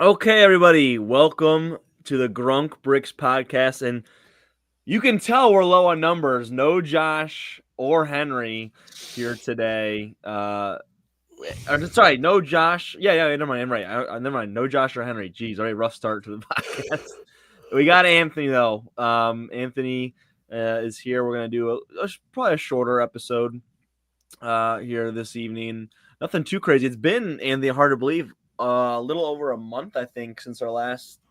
Okay, everybody, welcome to the GrunkBricks podcast. And you can tell we're low on numbers. No Josh or Henry here today. Sorry, no Josh. Yeah, never mind. I'm right. Never mind. No Josh or Henry. Jeez, already rough start to the podcast. We got Anthony, though. Anthony is here. We're going to do probably a shorter episode here this evening. Nothing too crazy. It's been, Anthony, hard to believe, a little over a month, I think, since our last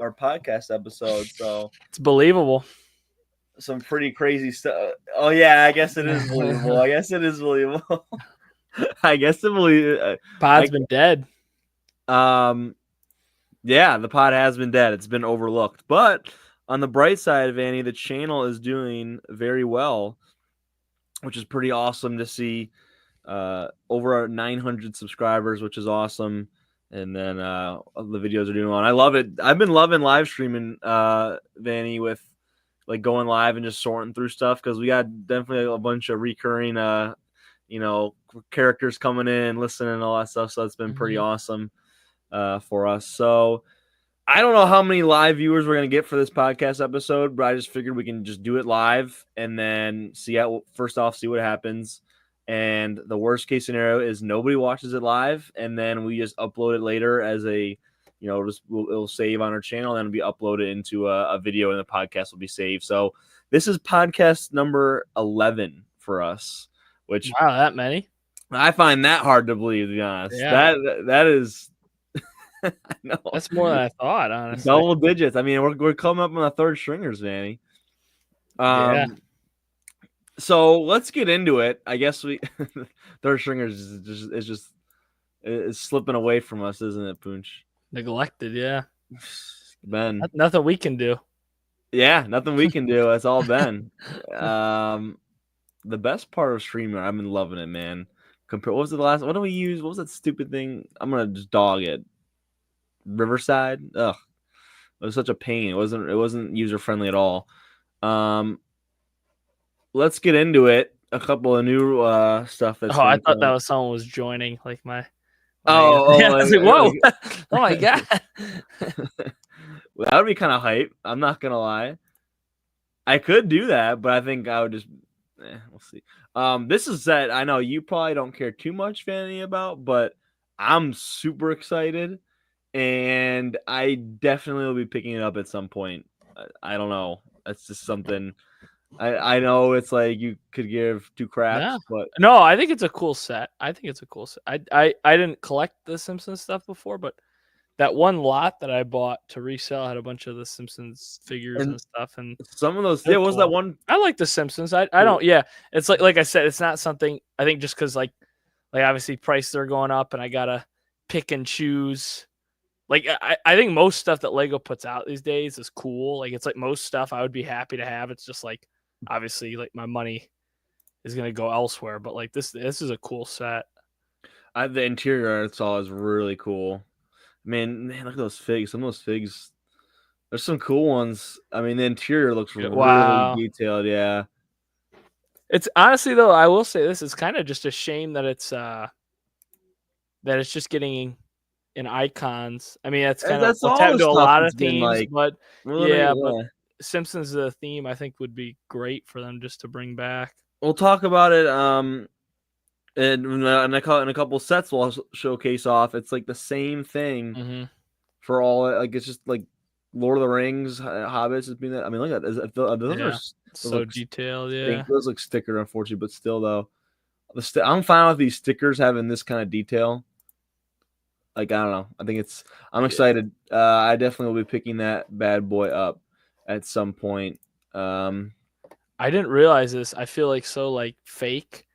our podcast episode. So It's believable. some pretty crazy stuff. Oh yeah, I guess it is believable. I guess it is believable. I guess it believe. Pod's been dead. Yeah, the pod has been dead. It's been overlooked. But on the bright side, Vanny, the channel is doing very well, which is pretty awesome to see. Over 900 subscribers, which is awesome. And then the videos are doing well. And I love it. I've been loving live streaming, Vanny, with like going live and just sorting through stuff because we got definitely a bunch of recurring, characters coming in, listening, and all that stuff. So it's been pretty awesome for us. So I don't know how many live viewers we're going to get for this podcast episode, but I just figured we can just do it live and then see what happens. And the worst case scenario is nobody watches it live, and then we just upload it later as it'll save on our channel, and it'll be uploaded into a video, and the podcast will be saved. So this is podcast number 11 for us, which Wow, that many? I find that hard to believe, to be honest. Yeah. That is, I know. That's more than I thought, honestly. Double digits. I mean, we're coming up on the third stringers, Vanny. Yeah. So let's get into it. I guess third stringers is slipping away from us, isn't it, Poonch? Neglected, yeah. Ben. Nothing we can do. Yeah, nothing we can do. It's all Ben. The best part of streaming, I've been loving it, man. What was the last? What do we use? What was that stupid thing? I'm gonna just dog it. Riverside. Ugh, it was such a pain. It wasn't user friendly at all. Let's get into it. A couple of new stuff. I thought that was someone was joining, like my. I was like, whoa! Oh my god! That would be kind of hype. I'm not gonna lie. I could do that, but I think I would just. We'll see. This is that I know you probably don't care too much, Fanny, about, but I'm super excited, and I definitely will be picking it up at some point. I don't know. It's just something. I know it's like you could give two craps, but no, I think it's a cool set. I didn't collect the Simpsons stuff before, but that one lot that I bought to resell had a bunch of the Simpsons figures and stuff, and some of those. Yeah, cool. Was that one? I like the Simpsons. I don't. Yeah, it's like I said, it's not something. I think just because like obviously prices are going up, and I gotta pick and choose. Like I think most stuff that Lego puts out these days is cool. Like it's like most stuff I would be happy to have. It's just like obviously like my money is gonna go elsewhere. But like this is a cool set. The interior art saw is really cool. Man, look at those figs. Some of those figs, there's some cool ones. I mean, the interior looks really detailed. Yeah. It's honestly though, I will say this is kind of just a shame that it's just getting in icons. I mean, that's kind of what's happened to a lot of themes, like, but but Simpsons the theme I think would be great for them just to bring back. We'll talk about it. In a couple sets we'll showcase off. It's like the same thing for all. Like it's just like Lord of the Rings, Hobbits. Has been that. I mean, look at that. Those are so detailed. Yeah, those look sticker, unfortunately, but still though, I'm fine with these stickers having this kind of detail. Like I don't know. I think I'm excited. I definitely will be picking that bad boy up at some point. I didn't realize this. I feel like so like fake.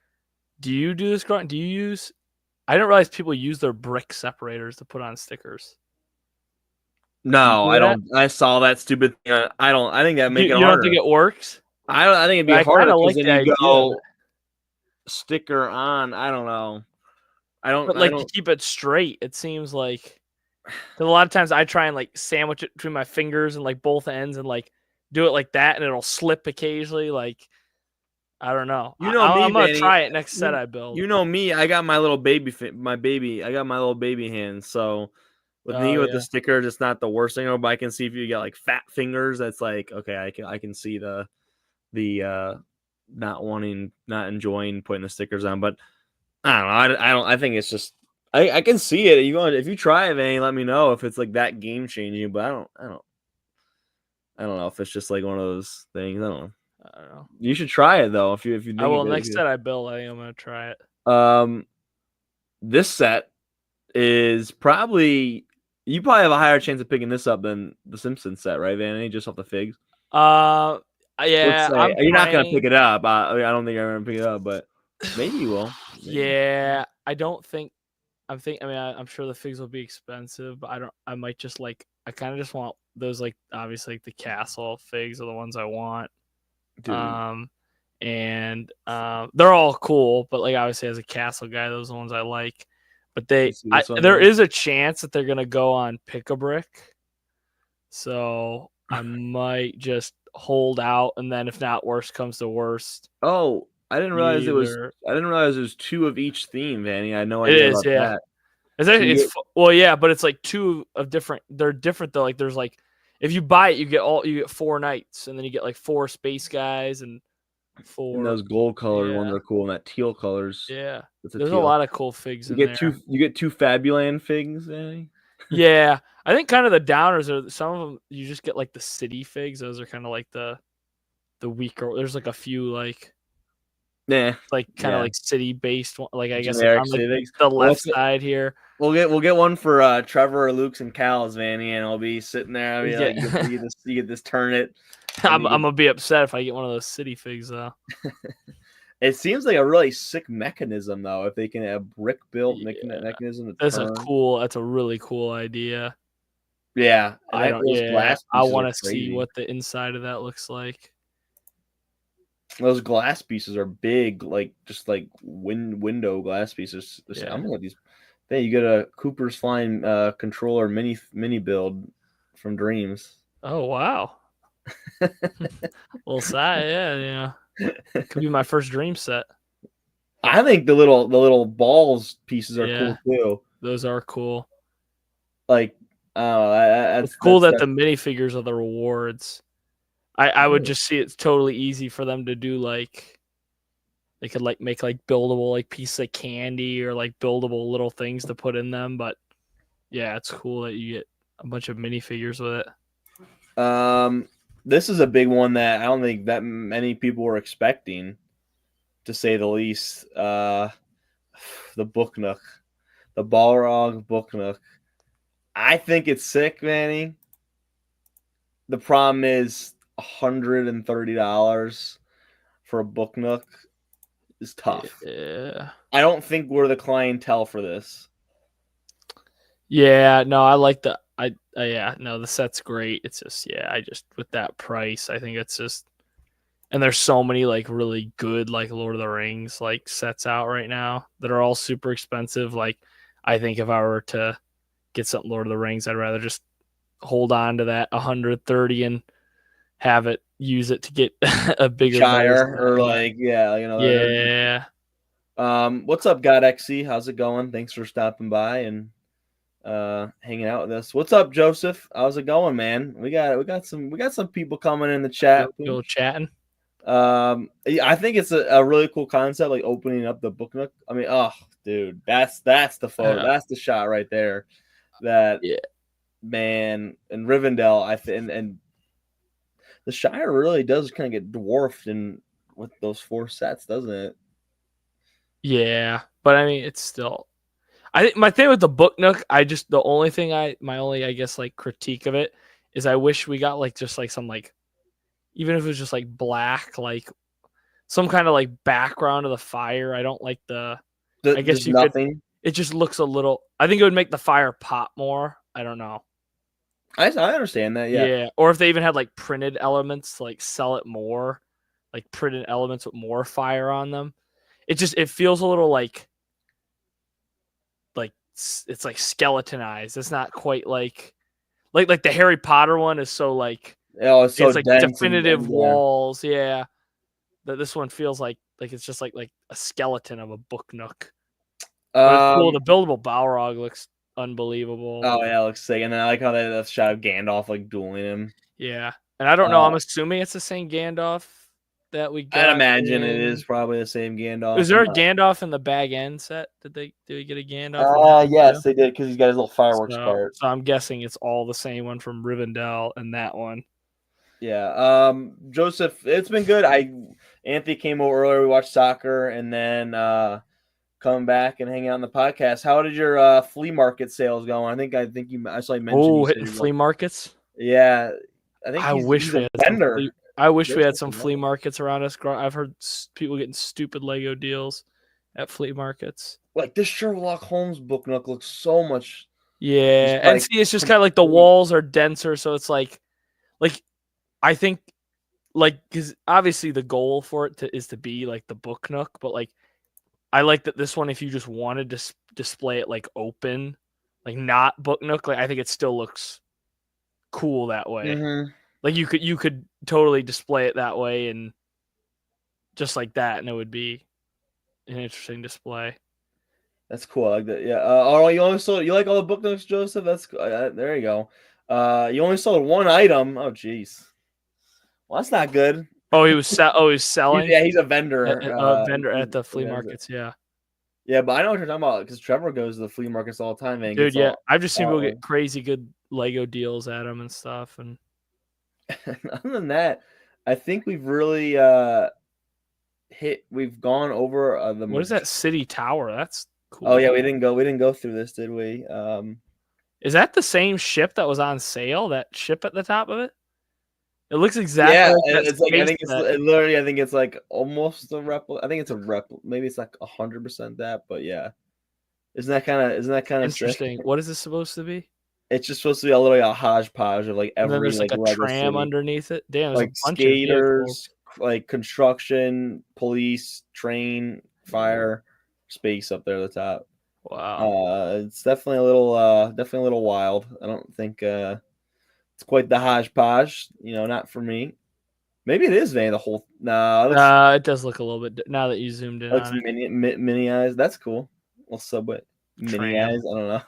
Do you do this, Grunt? Do you use? I didn't realize people use their brick separators to put on stickers. No, I don't. I saw that stupid thing. I don't. I think that make it harder. You don't think it works? I think it'd be harder because then you go sticker on. I don't know. I don't. But like to keep it straight, it seems like. A lot of times I try and like sandwich it between my fingers and like both ends and like do it like that, and it'll slip occasionally. Like. I don't know. You know me, I'm gonna try it next set I build. You know me. I got my little baby. I got my little baby hands. So With Oh, me with the yeah. stickers, it's not the worst thing, but I can see if you get like fat fingers, that's like okay, I can see the not enjoying putting the stickers on, but I don't know. I think it's just I can see it. If you try it, man, let me know if it's like that game changing. But I don't know if it's just like one of those things. I don't know. I don't know. You should try it though if you think I will. of it. Next set I build, I think I'm gonna try it. This set is probably you probably have a higher chance of picking this up than the Simpsons set, right, Vanny? Just off the figs. Let's Yeah, say I'm you're not gonna pick praying. it up. I don't think I'm gonna pick it up, but maybe you will. Maybe. Yeah, I don't think. I mean, I'm sure the figs will be expensive, but I don't. I might just like. I kind of just want those, like, obviously like the castle figs are the ones I want. Dude. And they're all cool, but like obviously as a castle guy, those are the ones I like. But You see this one there here? is a chance that they're gonna go on Pick a Brick, so I might just hold out, and then if not, worst comes to worst, Oh, I didn't realize it was. either I didn't realize it was two of each theme, Vanny. I had no it idea is, about yeah. that. It's So actually, you get well, yeah, but it's like two of different. They're different though. Like there's like if you buy it, you get 4 knights, and then you get like 4 space guys and and 4. those gold colored ones Yeah, are cool, and that teal colors. yeah. It's a There's a teal. lot of cool figs in there. You get two Fabuland figs, Vanny. Yeah, I think kind of the downers are some of them. You just get like the city figs. Those are kind of like the weaker. There's like a few Nah, like kind of yeah, like city based one. Like I guess like generic on like civics. the Well, left side here. we'll get one for Trevor or Luke's and Cal's, Vanny, and I'll be sitting there. I'll be Yeah. like, you get this turnip. I'm gonna be upset if I get one of those city figs though. It seems like a really sick mechanism though. If they can have brick built Yeah. mechanism to That's turn. That's a really cool idea. Yeah, and I don't. those Yeah, glass I pieces are want to see crazy. what the inside of that looks like. Those glass pieces are big, like just like window glass pieces. Yeah. I'm gonna these. Hey, you get a Cooper's Flying controller mini build from Dreams. Oh wow. Little side, yeah. Could be my first dream set. I think the little balls pieces are cool too. Those are cool. Like, It's cool that the minifigures are the rewards. I would just see it's totally easy for them to do like they could like make like buildable like pieces of candy or like buildable little things to put in them. But yeah, it's cool that you get a bunch of minifigures with it. This is a big one that I don't think that many people were expecting, to say the least. The Book Nook, the Balrog Book Nook. I think it's sick, Manny. The problem is $130 for a Book Nook is tough. Yeah. I don't think we're the clientele for this. Yeah, no, I like the the set's great. It's just I just with that price, I think it's just and there's so many like really good like Lord of the Rings like sets out right now that are all super expensive. Like I think if I were to get something Lord of the Rings, I'd rather just hold on to that 130 and use it to get a bigger Shire or like yeah. What's up, God XC? How's it going? Thanks for stopping by and hanging out with us. What's up, Joseph? How's it going, man? We got some people coming in the chat. Go chatting. I think it's a really cool concept, like opening up the Book Nook. I mean, oh, dude, that's the photo. That's the shot right there. That man in Rivendell, I think, and the Shire really does kind of get dwarfed in with those 4 sets, doesn't it? Yeah, but I mean, it's still. I think my thing with the Book Nook, I guess like critique of it is I wish we got like just like some like even if it was just like black like some kind of like background of the fire. I don't like I guess you nothing. It just looks a little. I think it would make the fire pop more. I don't know. I understand that. Yeah. Or if they even had like printed elements, like sell it more, like printed elements with more fire on them. It feels a little like it's like skeletonized. It's not quite like the Harry Potter one is so like it's so like definitive walls. Yeah, that this one feels like it's just like a skeleton of a Book Nook. But it's cool. The buildable Balrog looks unbelievable. Oh yeah, it looks sick. And then I like how that shot of Gandalf like dueling him. Yeah, and I don't know. I'm assuming it's the same Gandalf that we I'd got. imagine it is probably the same Gandalf. Is there a Gandalf in the Bag End set? Did we get a Gandalf? Yes, they did because he's got his little fireworks cart. So I'm guessing it's all the same one from Rivendell and that one. Yeah. Joseph, it's been good. Anthony came over earlier. We watched soccer, and then come back and hang out on the podcast. How did your flea market sales go? I think I saw you mention. Hitting flea markets. Yeah, I think I wish we had vendor. I wish we had some flea markets around us. I've heard people getting stupid Lego deals at flea markets. Like this Sherlock Holmes book nook looks so much. Yeah, and see, it's just kind of like the walls are denser, so it's like I think because obviously the goal for it is to be like the book nook, but like I like that this one, if you just wanted to display it like open, like not book nook, like I think it still looks cool that way. Mm-hmm. Like you could totally display it that way and just like that, and it would be an interesting display. That's cool. I like that. Yeah. You like all the book nooks, Joseph? That's there you go. You only sold one item. Oh, jeez. Well, that's not good. Oh, he's selling. He's a vendor. At the flea markets. Yeah. Yeah, but I know what you're talking about because Trevor goes to the flea markets all the time. And dude, yeah, I've just seen people get crazy good Lego deals at them and stuff. And other than that, I think we've really we've gone over the. What is that city tower? That's cool. Oh yeah, we didn't go through this, did we? Is that the same ship that was on sale? That ship at the top of it? It looks exactly like it's like I think it's like almost a replica. I think it's a replica. Maybe it's like 100% that, but yeah. Isn't that kind of interesting? sick? What is this supposed to be? It's just supposed to be a little hodgepodge of like every. And then there's like a tram underneath it. Damn, there's like a bunch skaters, like construction, police, train, fire, space up there at the top. Wow. It's definitely a little wild. I don't think it's quite the hodgepodge. Not for me. Maybe it is Van. The whole it does look a little bit now that you zoomed in. Looks mini eyes. That's cool. Little subway mini eyes. I don't know.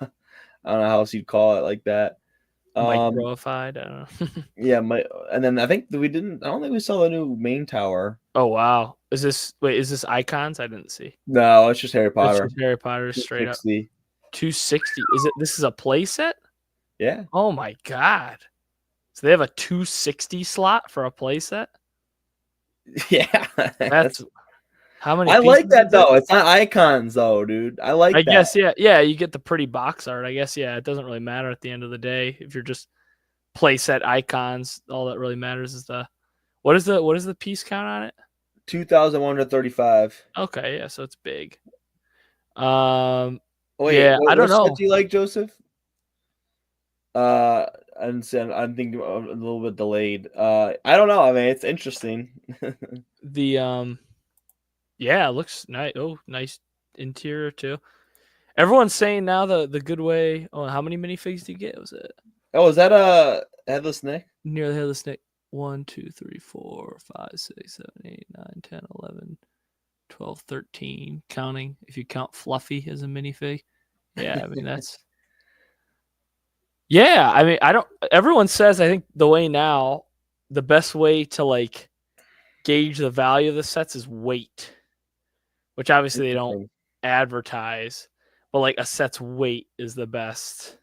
I don't know how else you'd call it like that. Microified. I don't know. Yeah, and then I think I don't think we saw the new main tower. Oh wow! Is this Icons? I didn't see. No, it's just Harry Potter. It's just Harry Potter straight up. 260. Is it? This is a play set? Yeah. Oh my god! So they have a 260 slot for a play set? Yeah. That's how many. I like that though. It's not Icons though, dude. I like. I guess yeah. You get the pretty box art. I guess it doesn't really matter at the end of the day if you're just play set Icons. All that really matters is what is the piece count on it? 2,135. Okay, yeah, so it's big. Wait, I don't know. What do you like, Joseph? I'm thinking a little bit delayed. I don't know. I mean, it's interesting. Yeah, it looks nice. Oh, nice interior too. Everyone's saying now the good way. Oh, how many minifigs do you get? Was it? Oh, is that a headless Nick? Near the headless Nick. 1, 2, 3, 4, 5, 6, 7, 8, 9, 10, 11, 12, 13. Counting if you count Fluffy as a minifig. Yeah, I mean that's. Yeah, I mean I don't. Everyone says I think the best way to like gauge the value of the sets is weight, which obviously they don't advertise, but like a set's weight is the best.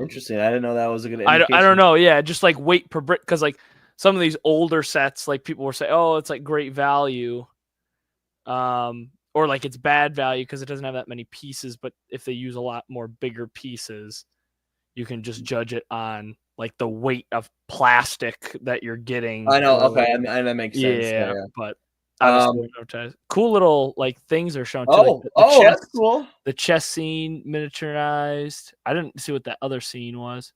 Interesting. I didn't know that was a good indication. I don't know. Yeah, just like weight per brick, because like some of these older sets, like people were saying, oh, it's like great value, or like it's bad value because it doesn't have that many pieces. But if they use a lot more bigger pieces, you can just judge it on like the weight of plastic that you're getting. I know. Okay, that makes sense. Yeah, but obviously cool little like things are shown too. That's cool. The chess scene miniaturized. I didn't see what that other scene was.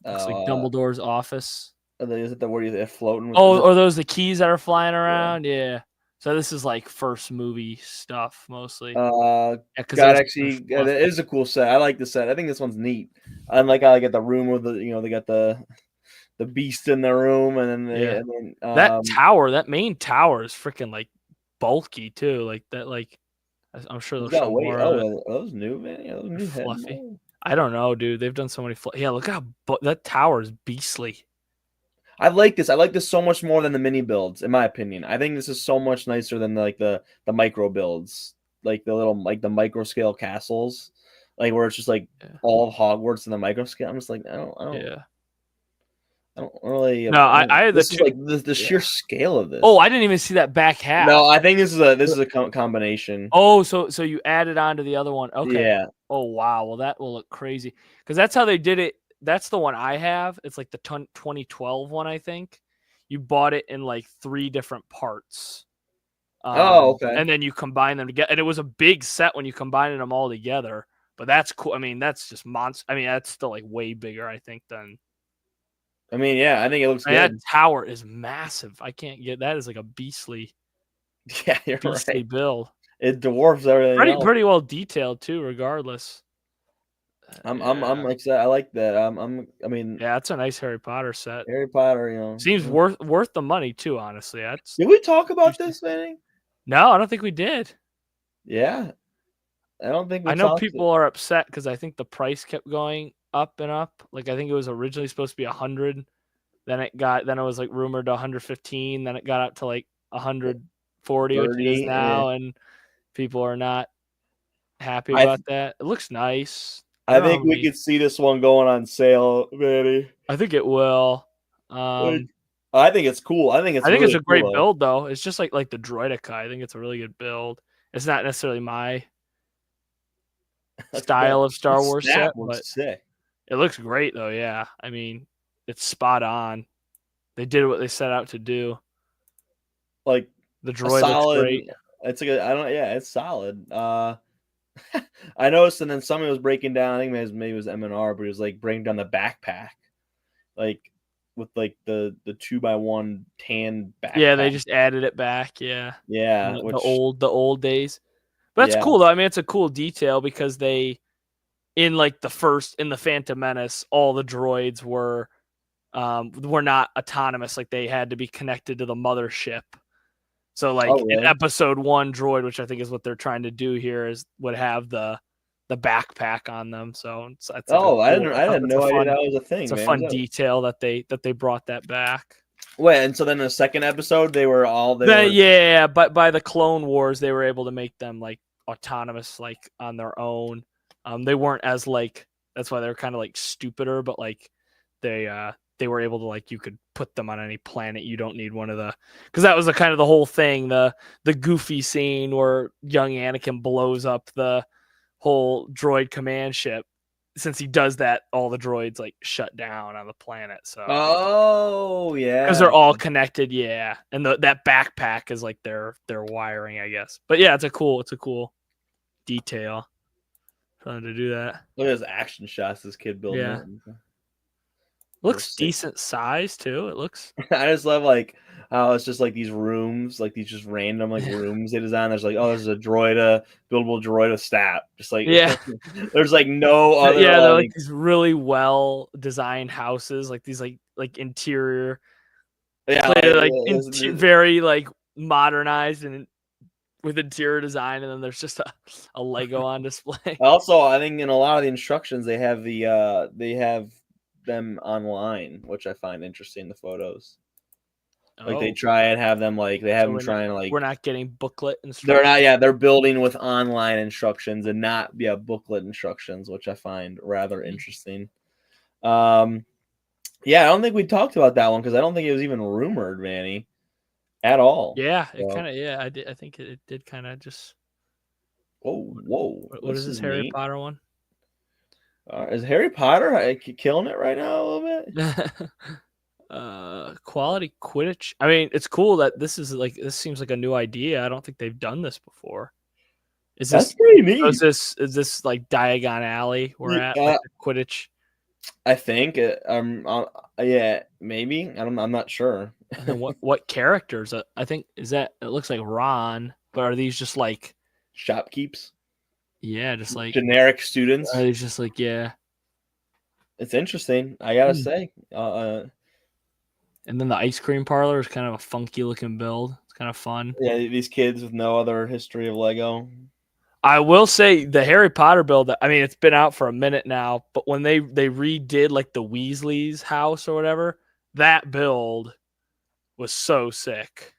It's like Dumbledore's office. Is it the where you're floating? Or those the keys that are flying around? Yeah. So this is like first movie stuff mostly. It is a cool set. I like the set. I think this one's neat. I like how they get the room with they got the beast in the room, and then that tower, that main tower is freaking like bulky too. Like that, like I'm sure they'll He's got show weight. more of it. Oh, are those new, man? Yeah, those They're new head fluffy. molds. I don't know, dude. They've done so many. Yeah, look how that tower is beastly. I like this. I like this so much more than the mini builds, in my opinion. I think this is so much nicer than the micro builds, like the little like the micro scale castles, like where it's just like Yeah. all of Hogwarts in the micro scale. I'm just like Yeah. I don't really. No, I had the This is two. like the Yeah. sheer scale of this. Oh, I didn't even see that back half. No, I think this is a combination. Oh, so you added on to the other one. Okay. Yeah. Oh, wow. Well, that will look crazy because that's how they did it. That's the one I have. It's like the 2012 one, I think. You bought it in like 3 different parts. Oh, okay. And then you combine them together. And it was a big set when you combined them all together. But that's cool. I mean, that's just monster. I mean, that's still like way bigger, I think, than. I mean, yeah, I think it looks good. That tower is massive. I can't get that. Is like a beastly Yeah, you're right. build. It dwarfs everything else. Pretty well detailed too, regardless. I'm excited. I like that. I mean, yeah, it's a nice Harry Potter set. Harry Potter, you know, Seems worth the money too, honestly. That's Did we talk about this, Manny? No, I don't think we did. Yeah, I don't think we. I know people are upset because I think the price kept going up and up. Like I think it was originally supposed to be 100, then it was like rumored to 115, then it got up to like 140, which it is now, and people are not happy about that. It looks nice. I think we could see this one going on sale, Manny. I think it will. I think it's cool. I think it's a great build though. It's just like the Droidica. I think it's a really good build. It's not necessarily my style of Star Wars set, but sick. It looks great though. Yeah, I mean, it's spot on. They did what they set out to do. Like the droid looks great. It's like it's solid. I noticed, and then somebody was breaking down. I think maybe it was M&R, but he was like breaking down the backpack, like with like the 2x1 tan backpack. Yeah, they just added it back. Yeah, yeah, the old days. But that's cool though. I mean, it's a cool detail because they, in the Phantom Menace, all the droids were not autonomous. Like they had to be connected to the mothership. So in episode 1, droid, which I think is what they're trying to do here, would have the backpack on them. So it's I had no idea that was a thing. It's a fun detail that they brought that back. Wait, and so then the second episode but by the Clone Wars they were able to make them like autonomous, like on their own. They weren't as that's why they're kind of like stupider, but like they were able to you could put them on any planet. You don't need one of because that was the kind of the whole thing, the goofy scene where young Anakin blows up the whole droid command ship. Since he does that, all the droids shut down on the planet. So because they're all connected, and that backpack is their wiring, I guess. But yeah, it's a cool detail. Trying to do that. Look at his action shots. This kid building. Yeah. Looks decent size too. It looks. I just love how it's just these rooms, these just random rooms they design. There's there's a buildable droid stat. Just there's no other. Yeah, they're these really well designed houses, these interior. Yeah, very modernized and with interior design, and then there's just a Lego on display. Also, I think in a lot of the instructions they have them online, which I find interesting. The photos, they try and have them we're not getting booklet instructions. They're not. They're building with online instructions and not booklet instructions, which I find rather interesting. I don't think we talked about that one because I don't think it was even rumored, Manny, at all. Yeah, it kind of. I did. I think it did kind of just. Whoa! What is this Harry Potter one? Is Harry Potter killing it right now a little bit? Quality Quidditch. I mean, it's cool that this seems like a new idea. I don't think they've done this before. That's pretty neat. Is this Diagon Alley we're at Quidditch? I think. Maybe. I'm not sure. And then what characters? I think it looks like Ron, but are these just shopkeeps? Yeah, just generic students. It's just it's interesting. I gotta say. And then the ice cream parlor is kind of a funky looking build. It's kind of fun. Yeah, these kids with no other history of Lego. I will say the Harry Potter build. I mean, it's been out for a minute now, but when they redid like the Weasley's house or whatever, that build was so sick.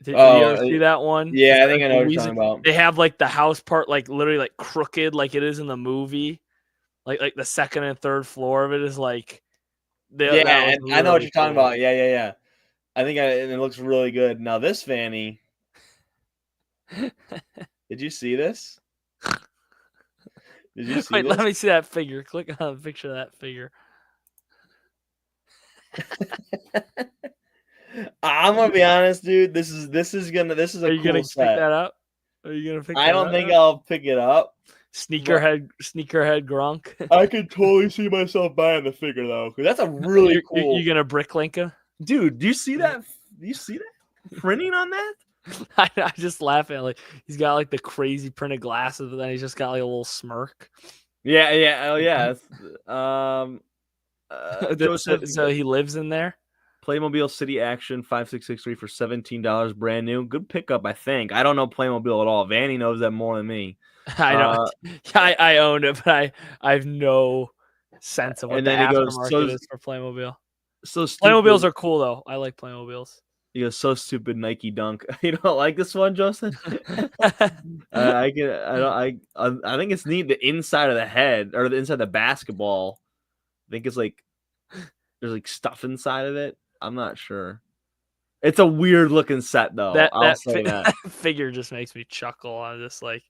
Did you ever see that one? Yeah, It's I think like I know the what you're Weasley. talking about. They have like the house part like literally like crooked, like it is in the movie. Like the second and third floor of it is like. Yeah, That was and I know what really you're talking cool. about. Yeah. I think and it looks really good. Now this Fanny, did you see this? Did you see Wait, let this? me see that figure. Click on a picture of that figure. I'm gonna be honest, dude. This is Are a you gonna cool pick set. that up? Are you gonna pick I that don't up? think I'll pick it up, but Sneakerhead Grunk. I could totally see myself buying the figure though, because that's a really You cool gonna bricklink him? dude. Do you see that? Do you see that printing on that? I just laugh at like he's got like the crazy printed glasses, but then he's just got like a little smirk. Yeah. Oh yeah. Um, Joseph, So he lives in there. Playmobil City Action 5663 for $17, brand new. Good pickup, I think. I don't know Playmobil at all. Vanny knows that more than me. I know. I owned it, but I have no sense of what And the then he goes, aftermarket is for Playmobil. so stupid. Playmobiles are cool though. I like Playmobiles. He goes, so stupid Nike Dunk. You don't like this one, Joseph? I think it's neat. The inside of the head or the inside of the basketball. I think it's like there's like stuff inside of it. I'm not sure. It's a weird looking set though. I'll say that. That figure just makes me chuckle. I'm just like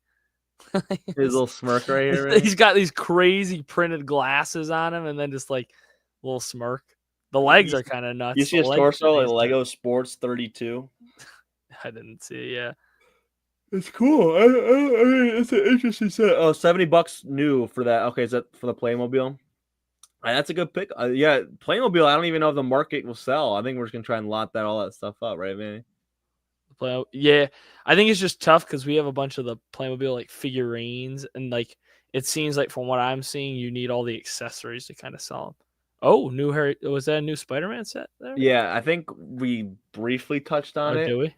His little smirk right here. he's got these crazy printed glasses on him, and then just like little smirk. The legs are kind of nuts. You see his torso, like Lego Sports 32. I didn't see it. Yeah, It's cool. I mean, it's an interesting set. Oh, $70 new for that. Okay, is that for the Playmobil? That's a good pick. Yeah, Playmobil. I don't even know if the market will sell. I think we're just gonna try and lot all that stuff up, right, man? yeah. I think it's just tough because we have a bunch of the Playmobil like figurines, and like it seems like from what I'm seeing, you need all the accessories to kind of sell them. Oh, new Harry. Was that a new Spider-Man set there? Yeah, I think we briefly touched on it. Do we?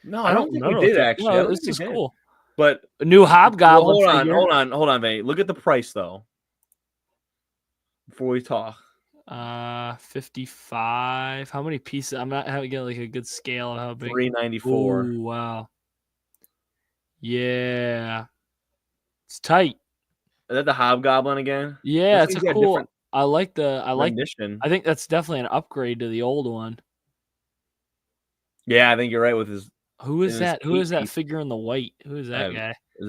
No, I don't think we did actually. No, this is cool. But a new Hobgoblin. Hold on, Vanny. Look at the price though. Before we talk. 55. How many pieces? I'm not having like a good scale of how big. 394. Ooh, wow. Yeah. It's tight. Is that the Hobgoblin again? Yeah, it's a cool. I like rendition. I think that's definitely an upgrade to the old one. Yeah, I think you're right with his. Who is that? Who is that figure in the white? Who is that guy? Is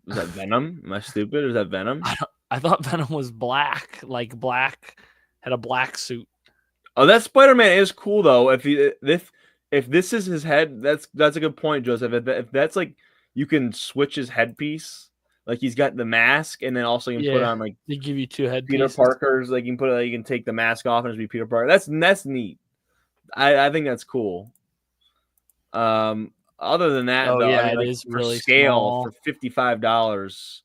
that Venom? Am I stupid? Is that Venom? I thought Venom was black, like black, had a black suit. Oh, that Spider-Man is cool though. If this is his head, that's a good point, Joseph. If that's like you can switch his headpiece, like he's got the mask, and then also you can put on like they give you two headpieces. Peter Parker's. Like you can take the mask off and just be Peter Parker. That's neat. I think that's cool. Other than that, though, it is really scale small. for $55.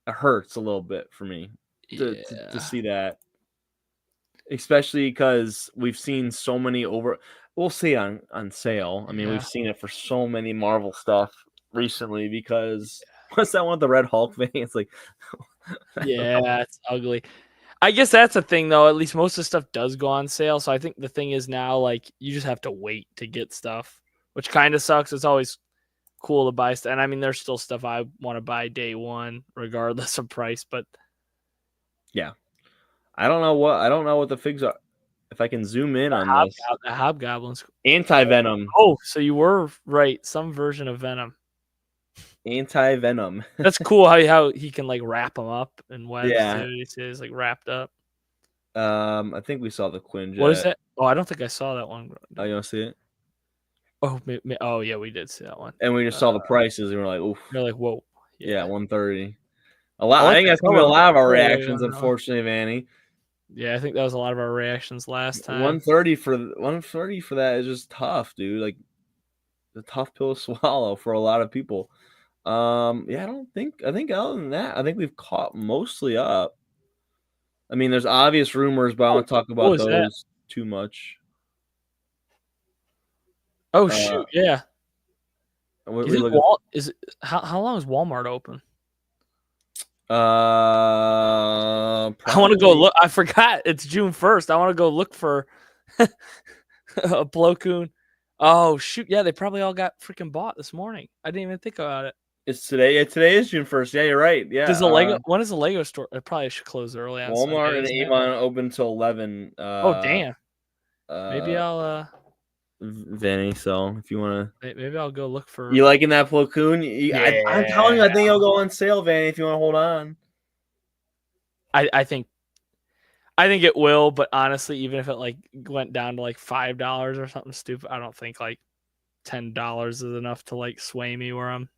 It hurts a little bit for me to see that, especially because we've seen so many we'll see on sale. I mean, we've seen it for so many Marvel stuff recently because what's that one with the Red Hulk thing? It's like, it's ugly. I guess that's the thing though. At least most of the stuff does go on sale. So I think the thing is now, like, you just have to wait to get stuff, which kind of sucks. It's always cool to buy stuff. And I mean, there's still stuff I want to buy day one, regardless of price. But yeah, I don't know what the figs are. If I can zoom in on this, the Hobgoblin's Anti-Venom. Oh, so you were right. Some version of Venom. Anti-Venom. That's cool how he can like wrap them up in webs. Yeah, he's like wrapped up. I think we saw the Quinjet. What is that? Oh, I don't think I saw that one. Oh, you want to see it? Oh, yeah, we did see that one. And we just saw the prices, and we're like, "Oof!" You're like, "Whoa!" Yeah, 130. I think that's coming a lot of our reactions, unfortunately, Vanny. Yeah, I think that was a lot of our reactions last time. 130 for that is just tough, dude. Like, it's a tough pill to swallow for a lot of people. I think other than that, I think we've caught mostly up. I mean, there's obvious rumors, but I don't talk about those too much. Oh shoot! Yeah. What You we think looking? how long is Walmart open? I want to go Probably. look. I forgot it's June 1st. I want to go look for a Plo Koon. Oh shoot! Yeah, they probably all got freaking bought this morning. I didn't even think about it. It's today. Yeah, today is June 1st. Yeah, you're right. Does Yeah. the Lego? When is the Lego store? It probably should close early on Walmart Sunday, and isn't it? Avon open till 11. Oh damn! Maybe Uh, I'll Vinny. So if you want to, maybe I'll go look for. you liking that Plo Koon? I'm telling you, I Yeah, think it'll go on sale, Vanny. If you want to hold on. I think it will, but honestly, even if it like went down to like $5 or something stupid, I don't think like $10 is enough to like sway me where I'm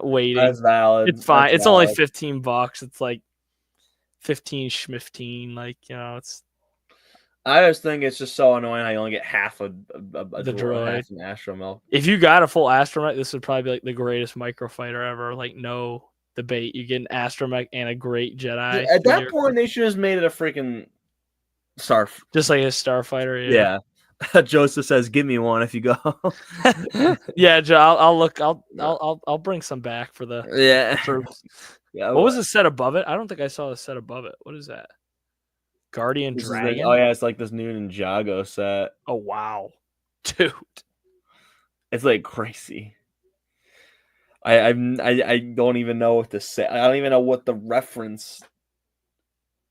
waiting. That's valid. It's fine. That's It's only valid. $15. It's like 15 schmifteen. Like, it's I just think it's just so annoying how you only get half a the droid, half droid. an Astromel. If you got a full astromech, this would probably be like the greatest microfighter ever. Like, no debate. You get an astromech and a great Jedi. At that point, they should have just made it a freaking star. Just like a starfighter. Yeah. Joseph says, "Give me one if you go." Yeah, Joe. I'll look. I'll bring some back for the troops. Yeah. What was the set above it? I don't think I saw the set above it. What is that? Guardian Dragon. Yeah, it's like this new Ninjago set. Oh wow, dude, it's like crazy. I don't even know what to say. I don't even know what the reference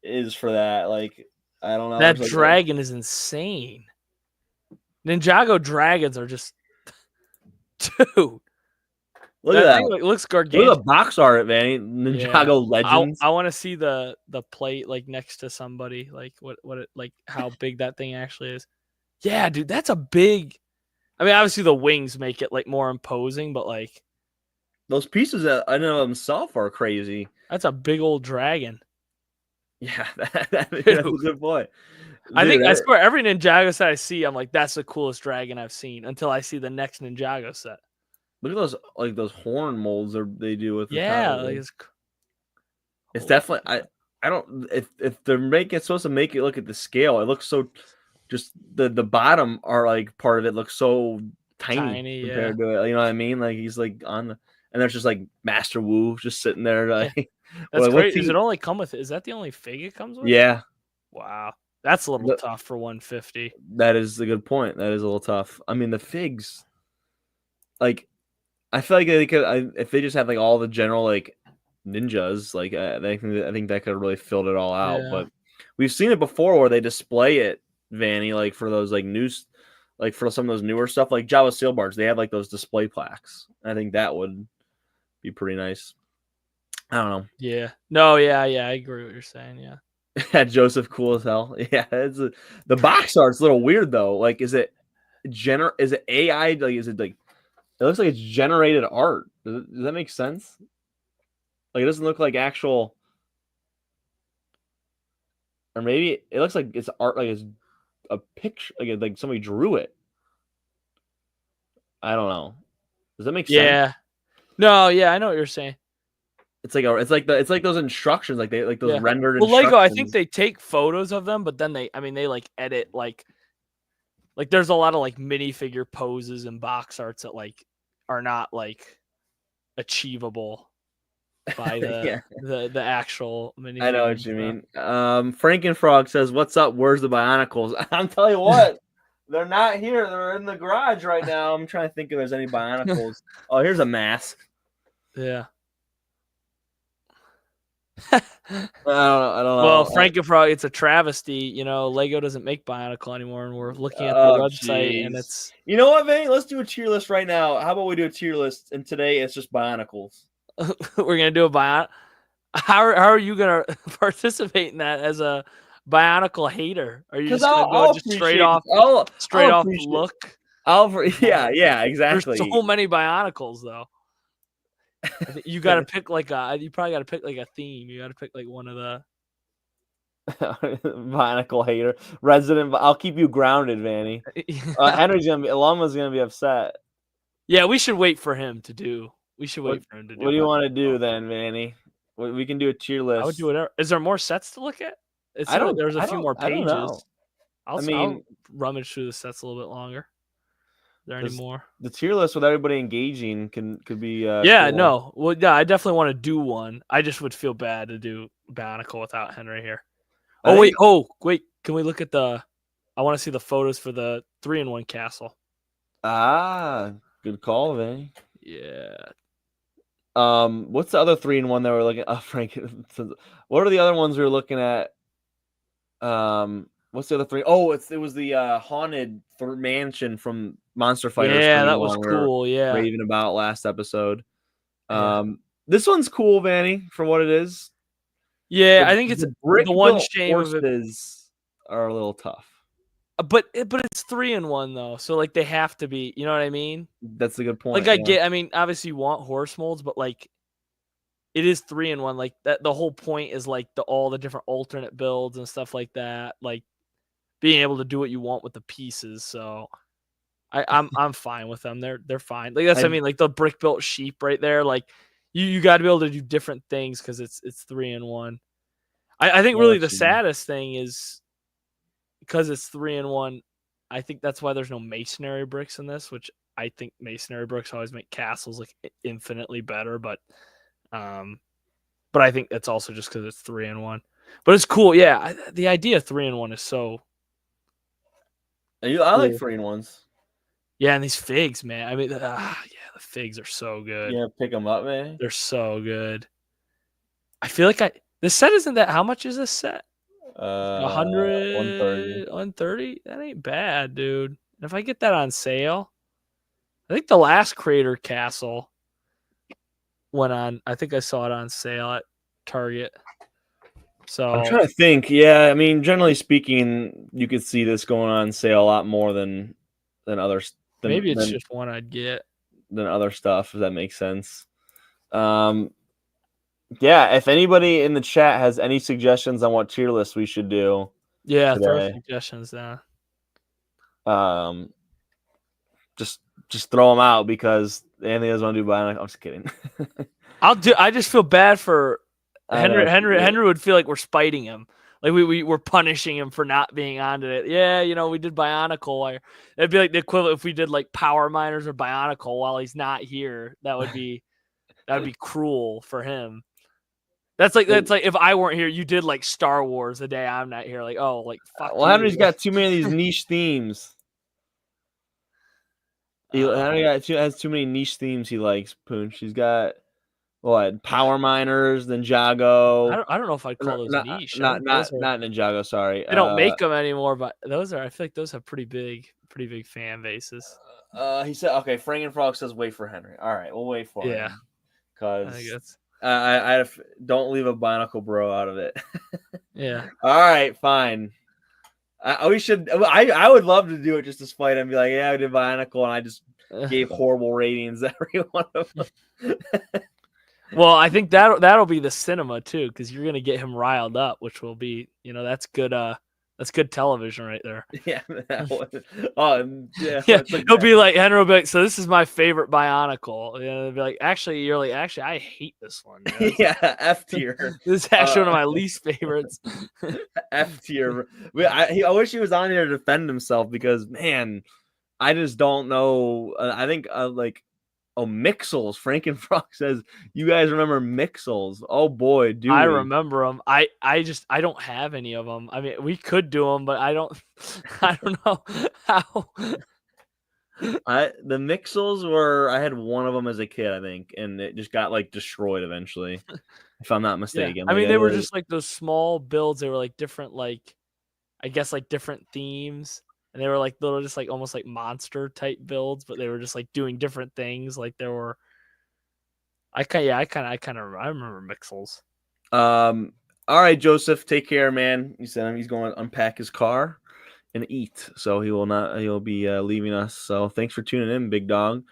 is for that. Like, I don't know. That dragon is insane. Ninjago dragons are just, dude. Look at that. Thing, like, looks gargantuan. Look at the box art, man. Ninjago Legends. I want to see the plate like next to somebody. Like what it like how big that thing actually is. Yeah, dude, that's a big. I mean, obviously the wings make it like more imposing, but like those pieces that I know themselves are crazy. That's a big old dragon. Yeah, that's a good point. Dude, I swear every Ninjago set I see, I'm like, that's the coolest dragon I've seen until I see the next Ninjago set. Look at those horn molds they do with it's definitely I don't if they're supposed to make it look at the scale, it looks so just the bottom are like part of it looks so tiny compared to it. You know what I mean? Like he's like on the and there's just like Master Wu just sitting there. Like, that's great. Does it only come with it? Is that the only fig it comes with? Yeah. Wow. That's a little tough for 150. That is a good point. That is a little tough. I mean, the figs, like, I feel like they could if they just had like all the general like ninjas, like I think that could have really filled it all out. Yeah. But we've seen it before where they display it, Vanny, like for those like news, like for some of those newer stuff, like Java Seal Bars, they have like those display plaques. I think that would be pretty nice. I don't know. Yeah. No. Yeah. I agree with what you're saying. Yeah. Yeah, Joseph, cool as hell. Yeah, the box art's a little weird though. Like, is it AI? Like, is it like? It looks like it's generated art. Does that make sense? Like, it doesn't look like actual, or maybe it looks like it's art. Like it's a picture. Like somebody drew it. I don't know. Does that make sense? Yeah. No. Yeah, I know what you're saying. It's like those instructions, like those rendered. Well, Lego, I think they take photos of them, but then they like edit like there's a lot of like minifigure poses and box arts that like are not like achievable by the actual minifigure. I know what you mean. Frankenfrog says, "What's up? Where's the Bionicles?" I'm telling you what, they're not here. They're in the garage right now. I'm trying to think if there's any Bionicles. Oh, here's a mask. Yeah. I don't know. Well, Frankenfrog, it's a travesty. You know, Lego doesn't make Bionicle anymore, and we're looking at the website, and it's. You know what, Vinny? Let's do a tier list right now. How about we do a tier list, and today it's just Bionicles. We're gonna do a Bionicle. How are you gonna participate in that as a Bionicle hater? Are you just gonna go just straight off look? Yeah, exactly. There's so many Bionicles though. You got to pick you probably got to pick like a theme. You got to pick like one of the Bionicle hater resident. I'll keep you grounded, Vanny. Alama's gonna be upset. Yeah, we should wait for him to do. We should wait for him to do. What do you want to do then, Vanny? We can do a tier list. I would do whatever. Is there more sets to look at? There's a few more pages. I'll rummage through the sets a little bit longer. there anymore. The tier list with everybody engaging could be Yeah, cool. no. Well, yeah, I definitely want to do one. I just would feel bad to do Bionicle without Henry here. I think Wait. Can we look at the? I want to see the photos for the 3-in-1 castle. good call, Vinny. Yeah. What's the other 3-in-1 that we're looking at? Frank, what are the other ones we were looking at? What's the other three? Oh, it was the haunted mansion from Monster Fighters. Yeah, that was 3-in-1 we were cool. Yeah. raving about last episode. Yeah. This one's cool, Vanny, for what it is. Yeah, I think it's the brick the one built shame of it. horses are a little tough. But it's 3-in-1 though, so like they have to be. You know what I mean? That's a good point. Like I mean, obviously you want horse molds, but like it is 3-in-1. Like that, the whole point is like all the different alternate builds and stuff like that. Like being able to do what you want with the pieces. So I'm fine with them. They're fine. Like that's what I mean. Like the brick built sheep right there. Like you got to be able to do different things because it's 3-in-1. I think really the saddest thing is because it's 3-in-1. I think that's why there's no masonry bricks in this, which I think masonry bricks always make castles like infinitely better. But I think it's also just because it's 3-in-1. But it's cool. Yeah, the idea of 3-in-1 is so. I like 3-in-1s. Yeah, and these figs, man. I mean, the figs are so good. Yeah, pick them up, man. They're so good. I feel like this set isn't that. How much is this set? 100, 130. That ain't bad, dude. And if I get that on sale, I think the last Creator Castle went on. I think I saw it on sale at Target. So I'm trying to think. Yeah, I mean, generally speaking, you could see this going on sale a lot more than others. Maybe it's just one I'd get than other stuff. If that makes sense. Yeah, if anybody in the chat has any suggestions on what tier list we should do, throw suggestions down. Just throw them out because Anthony doesn't want to do Bionic. I'm just kidding. I just feel bad for Henry. Henry would feel like we're spiting him. Like we're punishing him for not being on it. Yeah, we did Bionicle. It'd be like the equivalent if we did like Power Miners or Bionicle while he's not here. That would be cruel for him. That's like if I weren't here, you did like Star Wars the day I'm not here. Like, oh, like fuck. Well, Henry's got too many of these niche themes. Henry has too many niche themes he likes. Poonch. He's got Power Miners, Ninjago. I don't know if I'd call those niche. Not Ninjago. Sorry, they don't make them anymore. But I feel like those have pretty big fan bases. He said, okay. Frank and Frog says, wait for Henry. All right, we'll wait for him. Yeah, because I don't leave a Bionicle bro out of it. Yeah. All right, fine. We should. I would love to do it just to spite him and be like, yeah, I did Bionicle and I just gave horrible ratings to every one of them. Well, I think that'll be the cinema too, because you're gonna get him riled up, which will be, that's good. That's good television right there. Yeah. Yeah. It'll be like Henry will be like, so this is my favorite Bionicle. They'll be like, actually, I hate this one. Yeah, F tier. This is actually one of my least favorites. F tier. I wish he was on here to defend himself because, man, I just don't know. I think Mixels. Frankenfrog says, you guys remember Mixels? Oh boy, do I remember them. I don't have any of them. I mean, we could do them, but I don't know how. The Mixels were. I had one of them as a kid, I think, and it just got destroyed eventually, if I'm not mistaken. Yeah. I mean, they were just like those small builds. They were like different, I guess different themes. And they were like little, just like almost like monster type builds, but they were just like doing different things. Like there were, I remember Mixels. All right, Joseph, take care, man. He said he's going to unpack his car and eat, so he'll be leaving us. So thanks for tuning in, big dog.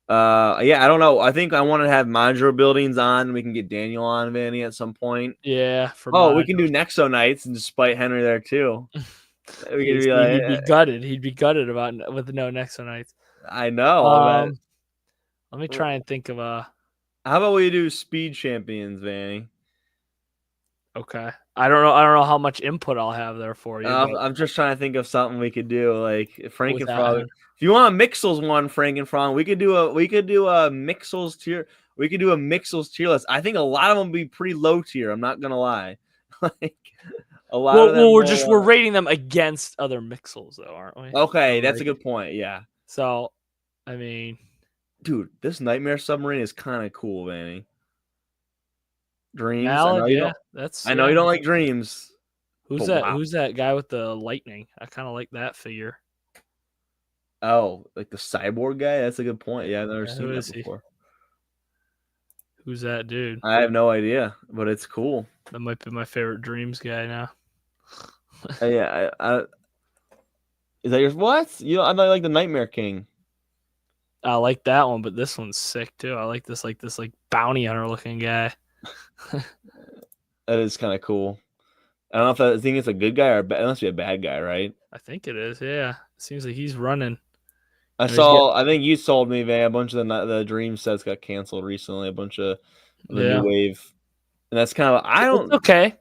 Yeah, I don't know. I think I want to have modular buildings on. We can get Daniel on, Vanny, at some point. Yeah. We can do Nexo nights and just spite Henry there too. He'd be gutted. He'd be gutted with no Nexo nights. I know. Let me try and think of How about we do Speed Champions, Vanny? Okay. I don't know how much input I'll have there for you. I'm just trying to think of something we could do. Like Frank and Frog. If you want a Mixels one, Frankenfron, we could do a Mixels tier. We could do a Mixels tier list. I think a lot of them be pretty low tier. I'm not gonna lie. Like a lot of them. We're rating them against other Mixels though, aren't we? Okay, So, that's like, a good point. Yeah. So, I mean, Dude, this Nightmare Submarine is kind of cool, Vanny. Dreams. Mallet, yeah, that's. I know you don't like Dreams. Who's that? Wow. Who's that guy with the lightning? I kind of like that figure. Oh, like the cyborg guy? That's a good point. Yeah, I've never seen that before. Who's that dude? I have no idea, but it's cool. That might be my favorite Dreams guy now. Yeah, is that your what? You know, I like the Nightmare King. I like that one, but this one's sick too. I like this bounty hunter looking guy. That is kind of cool. I don't know if I think it's a good guy or it must be a bad guy, right? I think it is. Yeah, it seems like he's running. I think you sold me, Van. A bunch of the Dream sets got canceled recently. A bunch of the new wave, and that's kind of It's okay.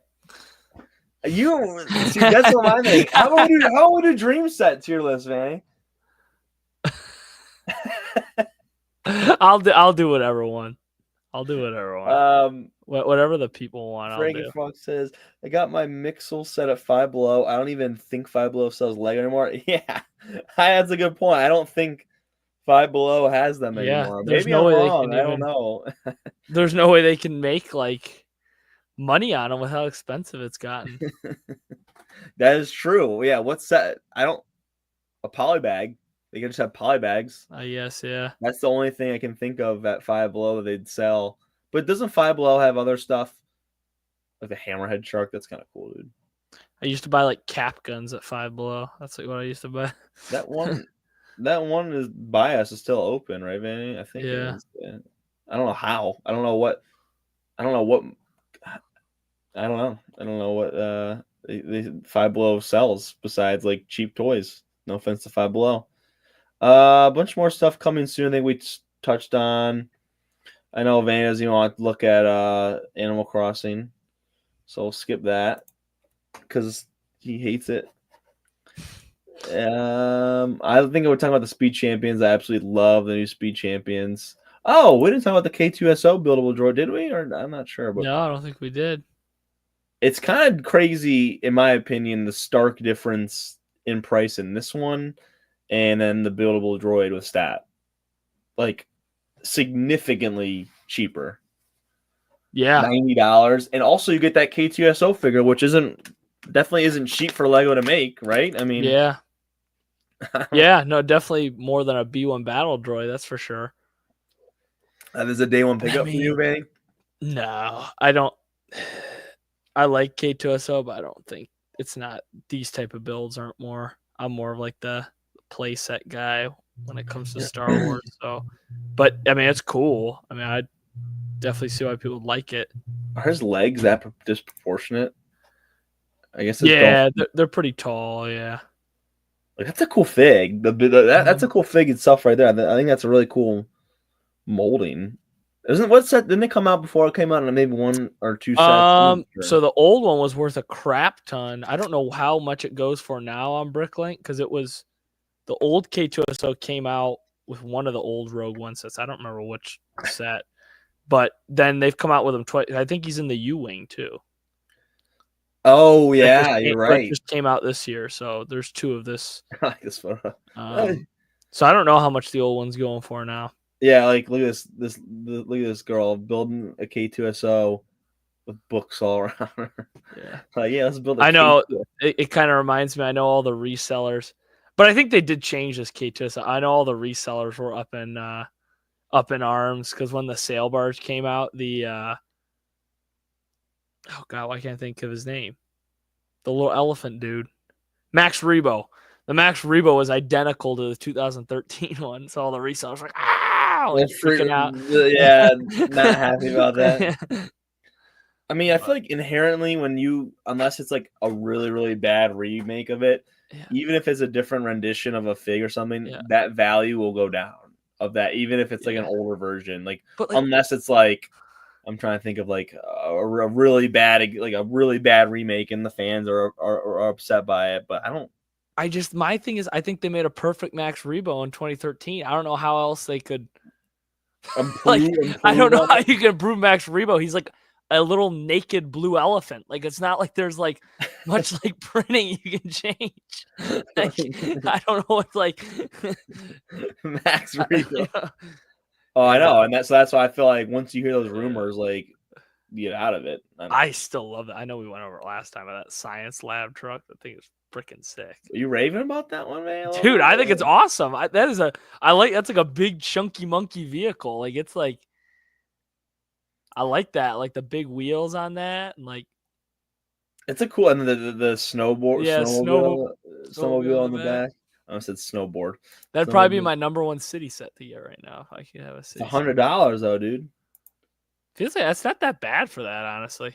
You see, that's what I think. How would a Dream set tier list, Van? I'll do whatever one. I'll do whatever one. Whatever the people want. Frankie Fox says, I got my Mixel set at Five Below. I don't even think Five Below sells Lego anymore. Yeah, that's a good point. I don't think Five Below has them anymore. Maybe I'm wrong. I don't know. There's no way they can make like money on them with how expensive it's gotten. That is true. Yeah, what's that? A polybag. They can just have polybags. Yes, yeah. That's the only thing I can think of at Five Below they'd sell. But doesn't Five Below have other stuff? Like the Hammerhead shark? That's kind of cool, dude. I used to buy like cap guns at Five Below. That's like what I used to buy. That one is bias is still open, right, Vanny? I think it is. Yeah. I don't know how. I don't know what the Five Below sells besides like cheap toys. No offense to Five Below. A bunch more stuff coming soon. I think we touched on. I know Van doesn't even want to look at Animal Crossing, so we'll skip that because he hates it. I think we're talking about the Speed Champions. I absolutely love the new Speed Champions. Oh, we didn't talk about the K2SO buildable droid, did we? Or I'm not sure. But no, I don't think we did. It's kind of crazy, in my opinion, the stark difference in price in this one and then the buildable droid with stat. Like, significantly cheaper. Yeah. $90. And also you get that K2SO figure, which definitely isn't cheap for Lego to make, right? I mean, yeah. Yeah, no, definitely more than a B1 battle droid, that's for sure. That is a day one pickup for you, Vanny? No, I don't. I like K2SO, but I don't think it's not. These type of builds aren't more. I'm more of like the playset guy when it comes to Star Wars. So, but I mean, it's cool. I mean, I definitely see why people like it. Are his legs that disproportionate? I guess. They're pretty tall. Yeah, like that's a cool fig. That's a cool fig itself right there. I think that's a really cool molding. Didn't it come out before it came out in maybe one or two sets? So the old one was worth a crap ton. I don't know how much it goes for now on Bricklink because it was the old K2SO came out with one of the old Rogue One sets. I don't remember which set, but then they've come out with him twice. I think he's in the U-Wing too. Oh yeah, you're right. That just came out this year, so there's two of this. I like this photo. So I don't know how much the old one's going for now. Yeah, like look at this girl building a K2SO with books all around her. Yeah, like let's build. I know it kind of reminds me. I know all the resellers, but I think they did change this K2SO. I know all the resellers were up in arms because when the sail barge came out, oh god, why can't I think of his name? The little elephant dude, Max Rebo. The Max Rebo was identical to the 2013 one, so all the resellers were like, freaking out. Yeah, not happy about that. I mean, I feel like inherently unless it's like a really, really bad remake of it, even if it's a different rendition of a fig or something, that value will go down of that, even if it's like an older version. Unless it's like, I'm trying to think of like a really bad remake and the fans are upset by it, but I don't my thing is, I think they made a perfect Max Rebo in 2013. I don't know how else they could. Like, I don't know how you can improve Max Rebo. He's like a little naked blue elephant. Like, it's not like there's like much like printing you can change. Like, I don't know what like Max Rebo. Oh, I know, and that's why I feel like once you hear those rumors, like, get out of it. I still love it. I know we went over it last time about that science lab truck. That thing is freaking sick. Are you raving about that one, man? Dude, I think it's awesome. That's like a big chunky monkey vehicle. Like, it's like, I like that. Like the big wheels on that, and like, it's a cool, and the snowboard, yeah, snowmobile on the back. I said snowboard. That'd probably be my number one city set to get right now if I could have a city. It's $100 though, dude. Feels like that's not that bad for that, honestly.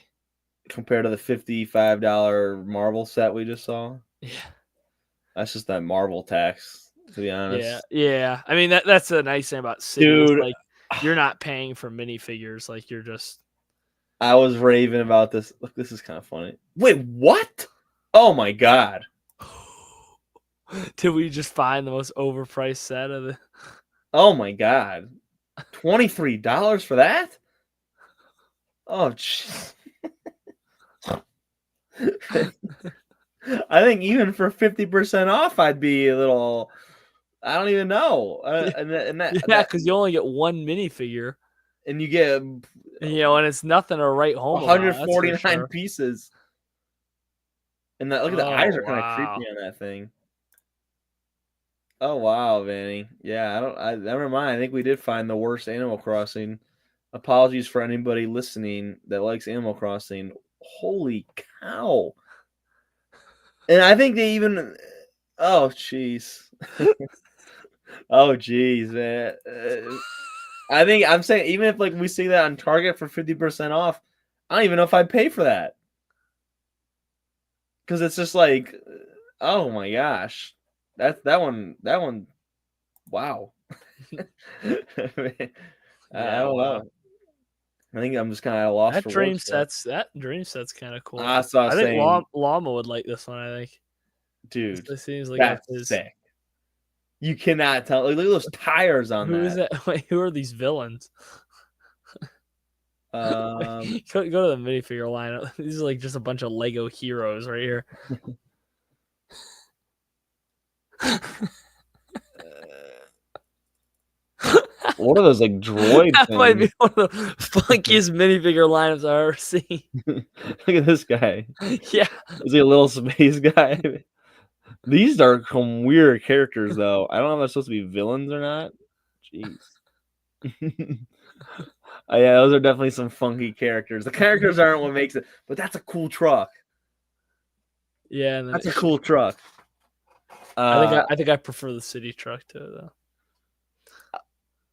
Compared to the $55 Marvel set we just saw. Yeah. That's just that Marvel tax, to be honest. Yeah. I mean, that's a nice thing about cities. Dude, like, you're not paying for minifigures. Like, you're just. I was raving about this. Look, this is kind of funny. Wait, what? Oh my god! Did we just find the most overpriced set of the? Oh my god! $23 for that? Oh, jeez. I think even for 50% off, I'd be a little. I don't even know. Because you only get one minifigure, and you get, and it's nothing to write home. 149 pieces. And look at the eyes are kind of creepy on that thing. Oh wow, Vanny. Yeah, never mind. I think we did find the worst Animal Crossing. Apologies for anybody listening that likes Animal Crossing. Holy cow. And I think they even. Oh, jeez. Oh, jeez, man. I think I'm saying even if like we see that on Target for 50% off, I don't even know if I'd pay for that. Because it's just like, oh my gosh. That one. Wow. I don't know. I think I'm just kind of at a loss. That dream set's kind of cool. I think Llama would like this one. I think, dude, it seems like that's sick. You cannot tell. Look at those tires on that. Who is that? Wait, who are these villains? Go to the minifigure lineup. These are like just a bunch of Lego heroes right here. What are those like droid that things? Might be one of the funkiest minifigure lineups I've ever seen. Look at this guy. Yeah. Is he a little space guy? These are some weird characters, though. I don't know if they're supposed to be villains or not. Jeez. Yeah, those are definitely some funky characters. The characters aren't what makes it, but that's a cool truck. Yeah, that's a cool truck. I think I prefer the city truck to it, though.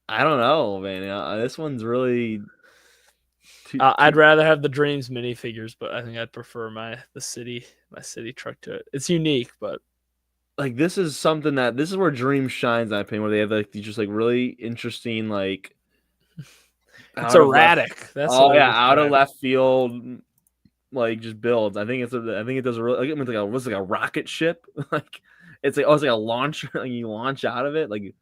I don't know, man. This one's really. I'd rather have the Dreams minifigures, but I think I'd prefer my city truck to it. It's unique, but like this is where Dreams shines, in my opinion, where they have like these just like really interesting like. It's erratic. Out of left field, like just builds. I think it does a really like what's like a rocket ship, like it's like it's like a launcher, like you launch out of it, like.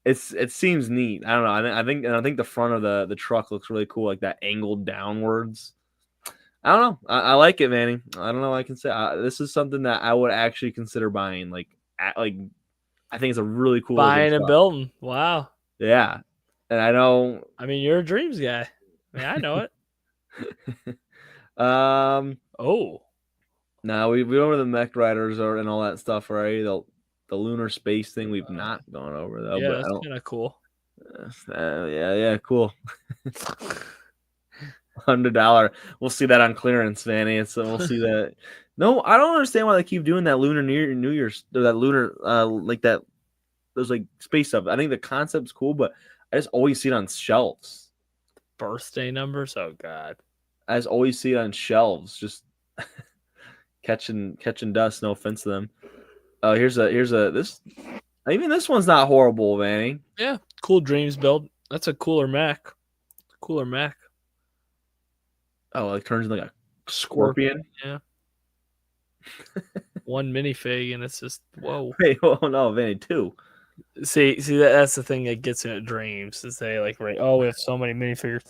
It seems neat. I don't know. I think the front of the truck looks really cool, like that angled downwards. I don't know. I like it, Manny. I don't know what I can say. This is something that I would actually consider buying. Like I think it's a really cool buying and building. Wow. Yeah, and I know. I mean, you're a Dreams guy. I mean, I know it. Oh. No, we went over the mech riders and all that stuff already. The lunar space thing we've not gone over though. Yeah, but that's kind of cool. Yeah, cool. $100. We'll see that on clearance, Vanny. So we'll see that. No, I don't understand why they keep doing that lunar New Year's or that lunar like that. Those like space stuff. I think the concept's cool, but I just always see it on shelves. Birthday numbers. Oh God. I just always see it on shelves, just catching dust. No offense to them. Oh, here's this. Even this one's not horrible, Vanny. Yeah, cool Dreams build. That's a cooler Mac. Oh, it turns into like a scorpion. Yeah. one minifig, and it's just whoa. Wait, oh no, Vinny, 2. See, that's the thing that gets me at Dreams is they like right. Oh, we have so many minifigures.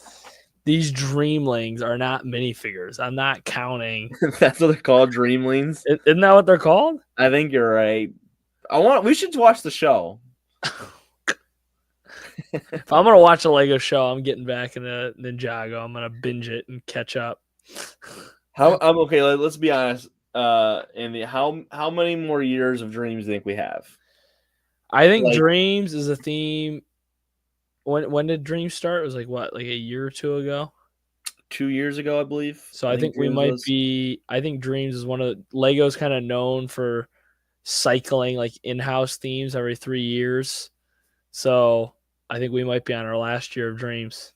These Dreamlings are not minifigures. I'm not counting. That's what they're called, Dreamlings. Isn't that what they're called? I think you're right. We should watch the show. If I'm gonna watch a Lego show, I'm getting back into Ninjago. I'm gonna binge it and catch up. I'm okay. Let's be honest. Andy, how many more years of Dreams do you think we have? I think Dreams is a theme. When did Dreams start? It was like what, like a year or two ago? 2 years ago, I believe. So I think we might be. I think Dreams is one of Lego's kind of known for cycling like in-house themes every 3 years. So I think we might be on our last year of Dreams.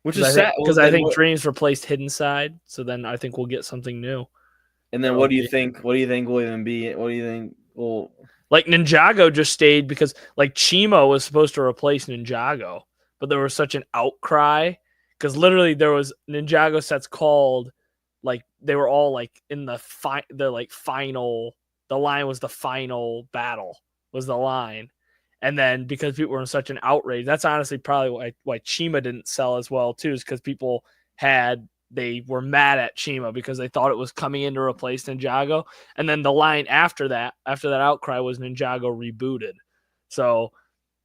Which is sad because I think Dreams replaced Hidden Side. So then I think we'll get something new. And then what do you think? What do you think will even be? What do you think will? Like Ninjago just stayed because like Chimo was supposed to replace Ninjago, but there was such an outcry because literally there was Ninjago sets called like they were all like in the final. The line was the final battle was the line, and then because people were in such an outrage, that's honestly probably why Chima didn't sell as well too, is because people they were mad at Chima because they thought it was coming in to replace Ninjago. And then the line after that outcry was Ninjago rebooted. So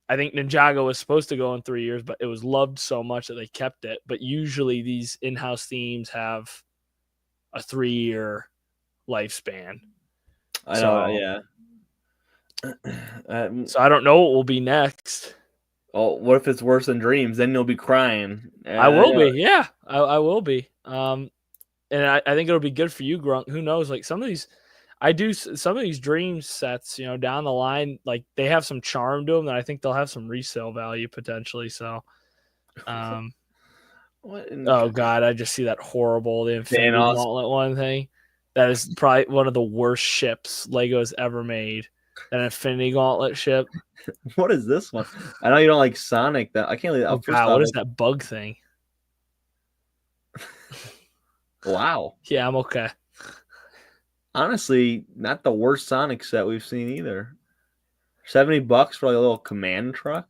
I think Ninjago was supposed to go in 3 years, but it was loved so much that they kept it. But usually these in-house themes have a 3-year lifespan. I know, yeah. So I don't know what will be next. Oh, what if it's worse than Dreams? Then you'll be crying. I will be. Yeah, I will be. And I think it'll be good for you, Grunk. Who knows? Like some of these Dream sets, down the line, like they have some charm to them that I think they'll have some resale value potentially. So, oh God, I just see that horrible the Infinity Gauntlet one thing. That is probably one of the worst ships Lego has ever made. That Infinity Gauntlet ship. What is this one? I know you don't like Sonic. That I can't believe. Oh God, what is that bug thing? Wow. Yeah, I'm okay. Honestly, not the worst Sonic set we've seen either. $70 for like a little command truck.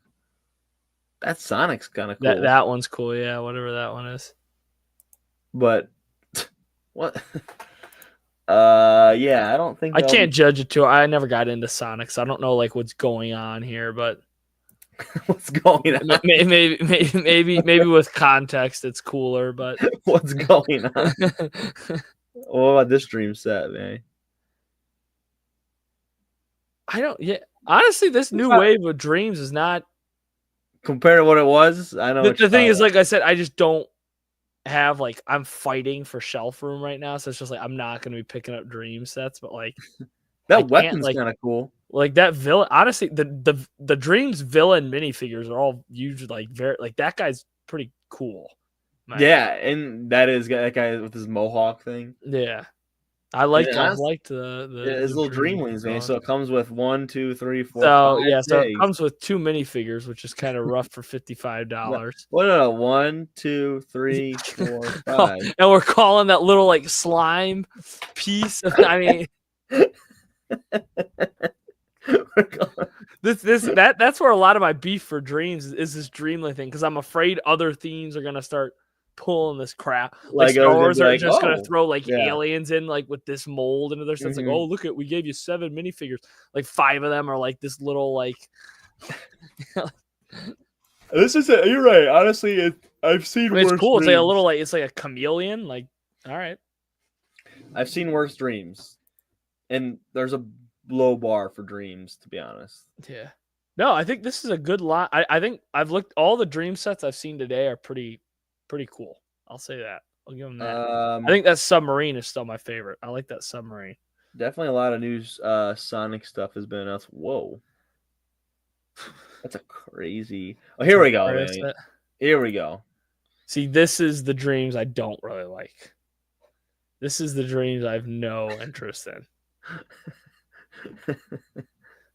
That Sonic's kind of cool. That one's cool, yeah, whatever that one is. But what? Yeah, I don't think I can't judge it too. I never got into Sonic, so I don't know like what's going on here, but what's going on? Maybe with context it's cooler, but what's going on? What about this Dream set, man? Honestly, this new wave of Dreams is not compared to what it was. I know the thing is, like I said, I just don't have like I'm fighting for shelf room right now, so it's just like I'm not going to be picking up Dream sets, but like that weapon's kind of cool. Like that villain, honestly, the Dreams villain minifigures are all usually like very like that guy's pretty cool. Yeah, and that guy with his mohawk thing. Yeah, I liked his little Dreamlings, man. So it comes with 1, 2, 3, 4. So yeah, so it comes with 2 minifigures, which is kind of rough for $55. No, 1, 2, 3, 4, 5. And we're calling that little like slime piece. I mean, that's where a lot of my beef for Dreams is this Dreamling thing, because I'm afraid other themes are gonna start pulling this crap. Like Star Wars are just gonna throw like aliens in like with this mold into their sets. Like, oh look we gave you 7 minifigures. Like 5 of them are like this little like. This is it. You're right. Honestly, I've seen. It's cool. Dreams. It's like a little it's like a chameleon. Like, all right. I've seen worse Dreams, and there's a low bar for Dreams, to be honest. Yeah. No, I think this is a good lot. I think I've looked all the Dream sets I've seen today are pretty cool. I'll say that. I'll give them that. I think that submarine is still my favorite. I like that submarine. Definitely a lot of new Sonic stuff has been announced. Whoa. That's a crazy. Oh, here we go, man. Here we go. See, this is the Dreams I don't really like. This is the Dreams I have no interest in.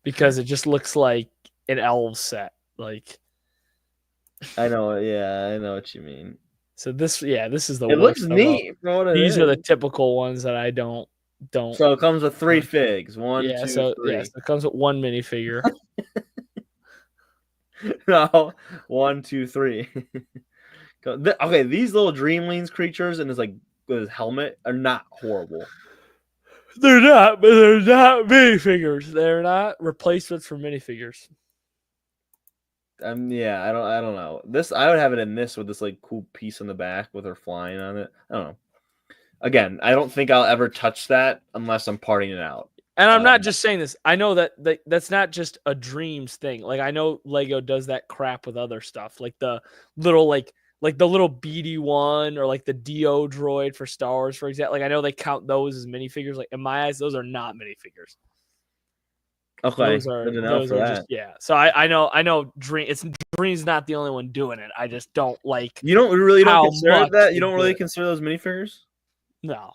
Because it just looks like an elf set. Like, I know, yeah, I know what you mean. So this is the. It looks neat. These are the typical ones that I don't don't. So it comes with 3 figs. One, Yeah, two, so three. it comes with one minifigure. No, 1, 2, 3. Okay, these little Dreamlings creatures and his like with his helmet are not horrible. They're not, but they're not minifigures. They're not replacements for minifigures. Yeah, I don't know. This I would have it in this with this like cool piece on the back with her flying on it. I don't know. Again, I don't think I'll ever touch that unless I'm partying it out. And I'm not just saying this. I know that that's not just a Dreams thing. Like I know Lego does that crap with other stuff, like the little like the little BD1 or like the DO droid for Star Wars, for example. Like I know they count those as minifigures. Like in my eyes, those are not minifigures. Okay, Those are just So I know Dream's not the only one doing it. I just don't like. You don't consider that? You they don't do really it. consider those minifigures? No.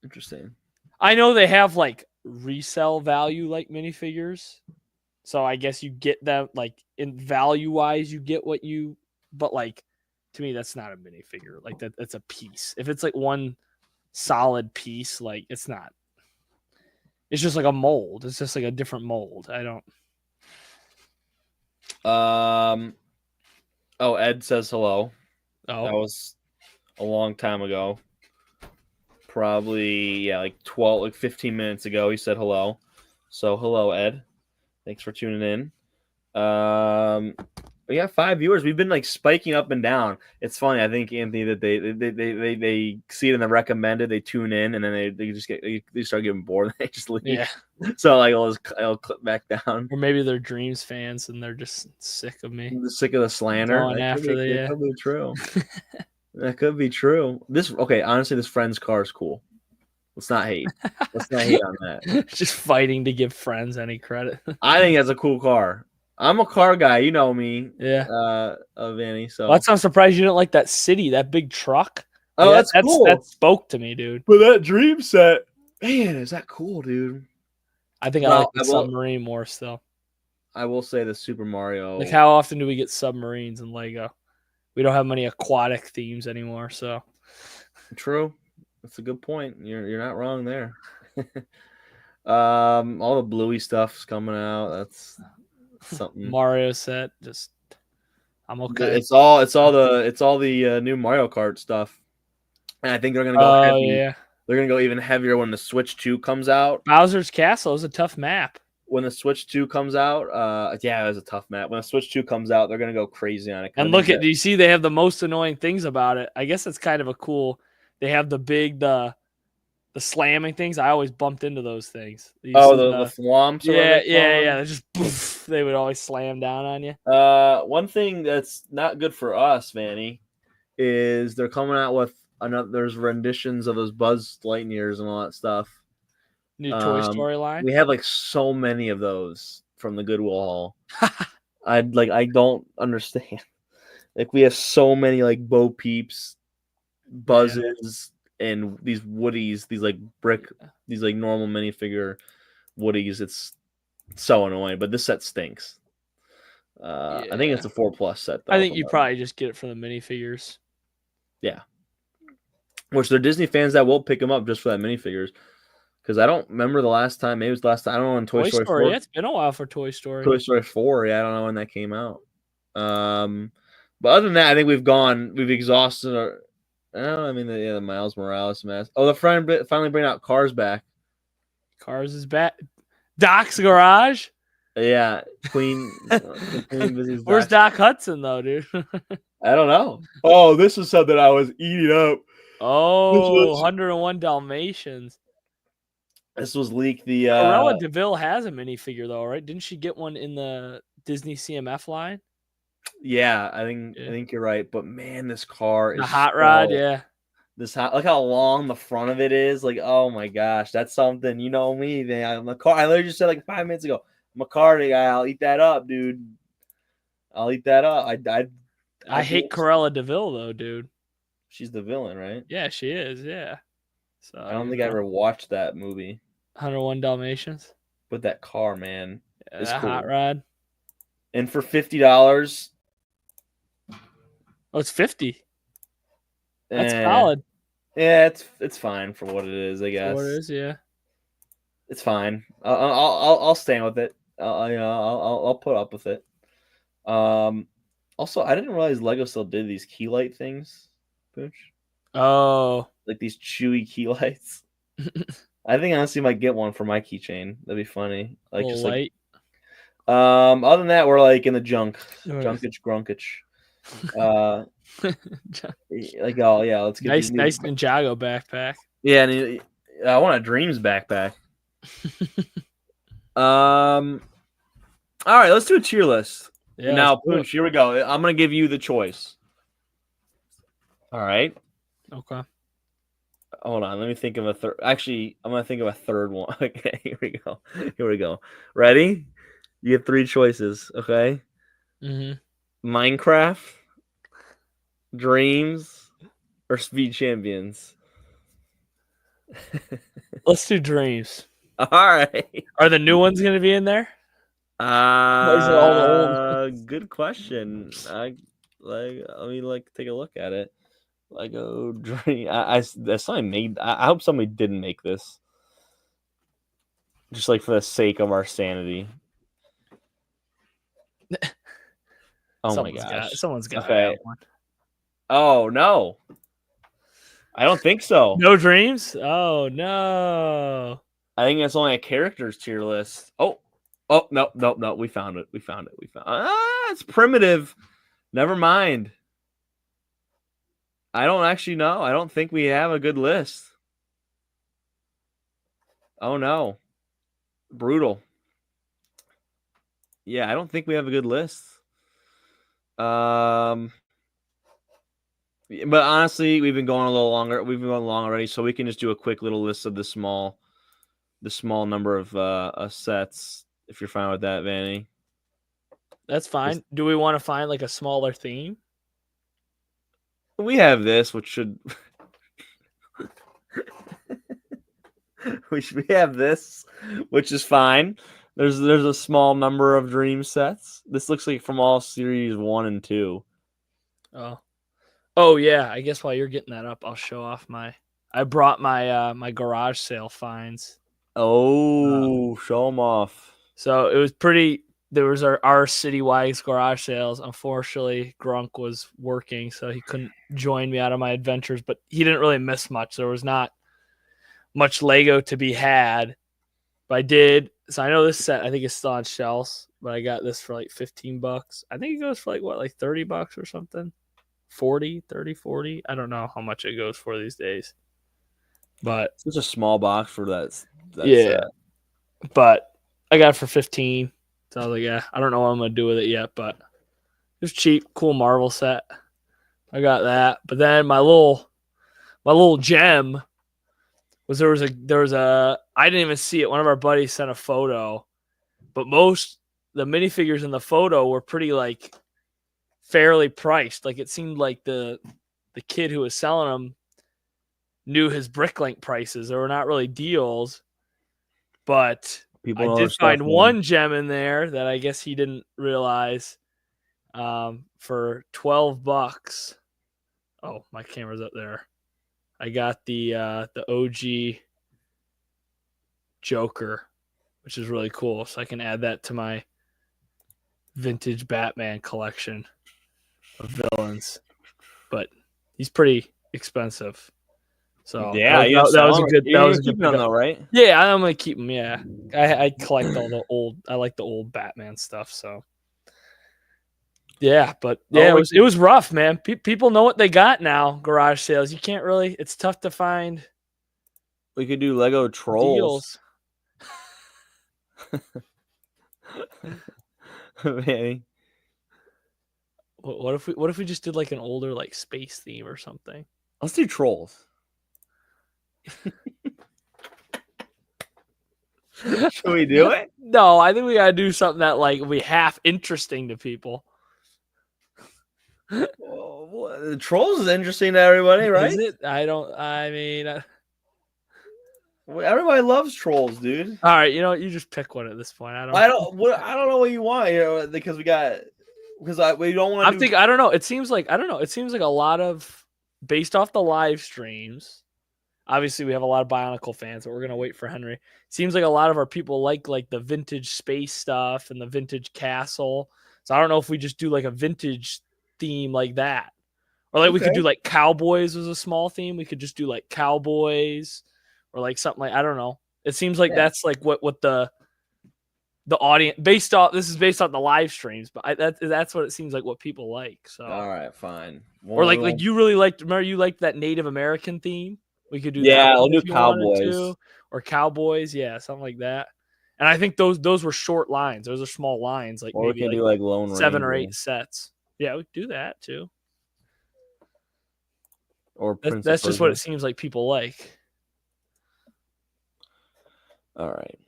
Interesting. I know they have like resale value like minifigures. So I guess you get them like in value wise, you get what you, but like to me, that's not a minifigure. Like that's a piece. If it's like one solid piece, like it's not. It's just like a mold. It's just like a different mold. I don't. Oh, Ed says hello. Oh, that was a long time ago. Probably like 15 minutes ago. He said hello. So hello, Ed. Thanks for tuning in. We got 5 viewers. We've been like spiking up and down. It's funny. I think Anthony that they see it in the recommended, they tune in, and then they start getting bored. And they just leave. yeah. So like I'll clip back down. Or maybe they're Dreams fans and they're just sick of me. Sick of the slander. Going after that could be true. That could be true. Honestly, this friend's car is cool. Let's not hate. Let's not hate on that. Just fighting to give friends any credit. I think that's a cool car. I'm a car guy. You know me. Yeah. Vanny. So I'm surprised you didn't like that city, that big truck. Oh, that's cool. That spoke to me, dude. But that dream set, man, is that cool, dude? I think I like the submarine more still. I will say the Super Mario. Like, how often do we get submarines in Lego? We don't have many aquatic themes anymore, so. True. That's a good point. You're not wrong there. All the Bluey stuff's coming out. That's something. Mario set, just I'm okay. It's all the new Mario Kart stuff, and I think they're gonna go heavy. Yeah. They're gonna go even heavier when the Switch 2 comes out. Bowser's Castle is a tough map. When the Switch 2 comes out, it was a tough map. When the Switch 2 comes out, they're gonna go crazy on it. And do you see they have the most annoying things about it? I guess it's kind of a cool. They have the slamming things. I always bumped into those things. The thwomps. Yeah. They just poof, they would always slam down on you. One thing that's not good for us, Vanny, is they're coming out with there's renditions of those Buzz Lightyears and all that stuff. New Toy Story line. We have like so many of those from the Goodwill haul. I don't understand. Like we have so many like Bo Peeps, Buzzes, and these Woodies, these like normal minifigure Woodies. It's so annoying, but this set stinks. I think it's a 4+ set. Though, I think you probably just get it from the minifigures. Yeah. Which they're Disney fans that will pick them up just for that minifigures. Because I don't remember the last time. Maybe it was the last time. I don't know when Toy Story 4. Yeah, it's been a while for Toy Story. Toy Story 4. Yeah, I don't know when that came out. But other than that, I think we've exhausted our. The Miles Morales mess. Oh, the finally bring out Cars back. Cars is back. Doc's garage. Yeah, Queen. Where's Doc Hudson though, dude? I don't know. Oh, this is something I was eating up. Oh, 101 Dalmatians. This was leaked. The Cruella DeVille has a minifigure though, right? Didn't she get one in the Disney CMF line? Yeah, I think you're right. But man, this car is a hot rod. Yeah, look how long the front of it is. Like, oh my gosh, that's something. You know me, man. I'm a car. I literally just said like 5 minutes ago. I'm a car guy. I'll eat that up, dude. I'll eat that up. I hate Cruella DeVille though, dude. She's the villain, right? Yeah, she is. Yeah. So I don't think I ever watched that movie. 101 Dalmatians. But that car, man, is cool. Hot rod. And for $50. Oh, it's 50. That's solid. Yeah, it's fine for what it is, I guess. What it is, yeah. It's fine. I'll stand with it. I'll put up with it. Also, I didn't realize Lego still did these key light things, Pooch. Oh. Like these chewy key lights. I think I honestly might get one for my keychain. That'd be funny. Like Little just light. other than that, we're like in the Right. grunkage. Like oh yeah, let's get nice these new. Ninjago backpack. Yeah, and I want a Dreams backpack. All right, let's do a tier list. Yeah. Now, Pooch, here we go. I'm gonna give you the choice. All right. Okay. Hold on. Let me think of a third. Actually, I'm gonna think of a third one. Okay, here we go. Here we go. Ready? You have 3 choices. Okay. Minecraft, Dreams, or Speed Champions. Let's do Dreams. All right. Are the new ones gonna be in there? Or is it all the old? Good question. Let me take a look at it. Lego Dream. Somebody made. I hope somebody didn't make this. Just like for the sake of our sanity. Oh my gosh! Someone's got one. Oh no! I don't think so. No Dreams? Oh no! I think it's only a characters tier list. Oh no! We found it. It's primitive. Never mind. I don't actually know. I don't think we have a good list. Oh no. Brutal. Yeah, I don't think we have a good list. But honestly, we've been going a little longer. We've been going long already, so we can just do a quick little list of the small number of sets. If you're fine with that, Vanny. That's fine. Do we want to find like a smaller theme? We have this, which should we have this, which is fine. There's a small number of dream sets. This looks like from all series 1 and 2. Oh yeah. I guess while you're getting that up, I'll show off I brought my my garage sale finds. Oh, show them off. So it was pretty. There was our citywide garage sales. Unfortunately, Grunk was working, so he couldn't join me out of my adventures. But he didn't really miss much. There was not much Lego to be had. But I did. So I know this set, I think it's still on shelves, but I got this for like $15. I think it goes for like $30 or something. 40, 30, 40. I don't know how much it goes for these days. But it's a small box for that yeah. set. But I got it for 15. So I was like, yeah, I don't know what I'm gonna do with it yet, but it was cheap, cool Marvel set. I got that. But then my little gem was there was a I didn't even see it. One of our buddies sent a photo, but the minifigures in the photo were pretty like fairly priced. Like it seemed like the kid who was selling them knew his Bricklink prices. They were not really deals, but I did find one gem in there that I guess he didn't realize for $12. Oh, my camera's up there. I got the OG Joker, which is really cool. So I can add that to my vintage Batman collection of villains. But he's pretty expensive. So yeah, that was a good. That was a good one, though, right? Yeah, I'm gonna keep them. Yeah, I collect all the old. I like the old Batman stuff. So yeah, but yeah, it was rough, man. People know what they got now. Garage sales. You can't really. It's tough to find. We could do Lego Trolls. Maybe. What if we just did like an older like space theme or something? Let's do Trolls. Should we do it? No, I think we gotta do something that like will be half interesting to people. Well, Trolls is interesting to everybody, right? Is it? I mean, everybody loves Trolls, dude. All right, you just pick one at this point. I don't know what you want, because we don't want. I don't know. It seems like a lot of based off the live streams. Obviously, we have a lot of Bionicle fans, but we're gonna wait for Henry. Seems like a lot of our people like the vintage space stuff and the vintage castle. So I don't know if we just do like a vintage theme like that, or like we could do like cowboys as a small theme. We could just do like cowboys, or like something like I don't know. It seems like that's like what the audience based off. This is based on the live streams, but that's what it seems like what people like. So all right, fine. or like you really liked. Remember you liked that Native American theme. We could do that. Yeah, I'll do if you wanted cowboys. to, or cowboys. Yeah, something like that. And I think those were short lines. Those are small lines, like Or maybe we can like do like Lone 7 or Ranger. 8 sets. Yeah, we could do that too. Or That's just what it seems like people like. All right.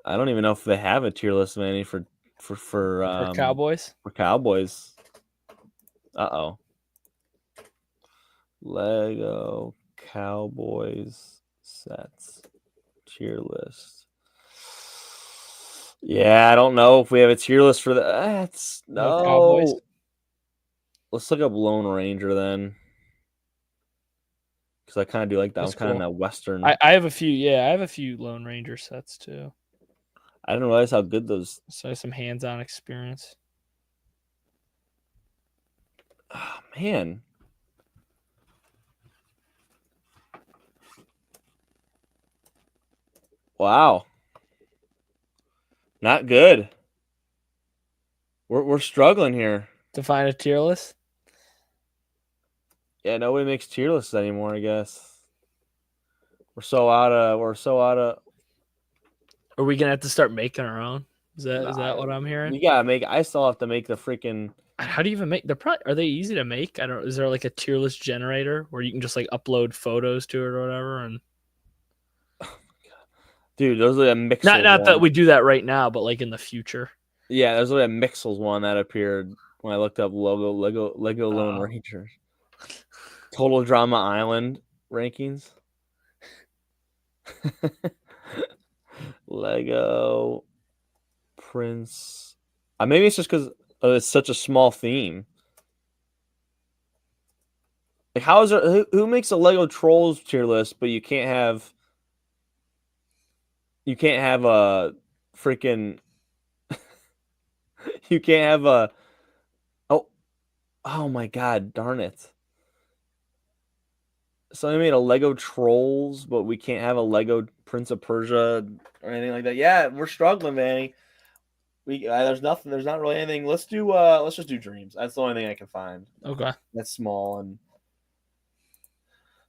I don't even know if they have a tier list, Manny, for Cowboys. For Cowboys. Uh-oh. Lego Cowboys sets tier list. Yeah, I don't know if we have a tier list for that. No. Cowboys. Let's look up Lone Ranger then. Because I kind of do like that. That's I'm kind of cool. in that Western. I have a few. Yeah, I have a few Lone Ranger sets too. I didn't realize how good those. So some hands-on experience. Oh, man. Wow. Not good. We're struggling here to find a tier list. Yeah, nobody makes tier lists anymore, I guess. We're so out of. Are we gonna have to start making our own? Is that what I'm hearing? You gotta make. I still have to make the freaking. How do you even make? Are they easy to make? I don't. Is there like a tier list generator where you can just like upload photos to it or whatever? And dude, those are a mix. Not that we do that right now, but like in the future. Yeah, there's like a Mixels one that appeared when I looked up Lego Lone Rangers. Total Drama Island rankings. Lego Prince. Maybe it's just because it's such a small theme. Like, how is there? Who makes a Lego Trolls tier list, but you can't have a freaking. You can't have a. Oh my god! Darn it! Somebody made a Lego Trolls, but we can't have a Lego Prince of Persia or anything like that. Yeah, we're struggling, Manny. There's nothing. There's not really anything. Let's just do Dreams. That's the only thing I can find. Okay. That's small, and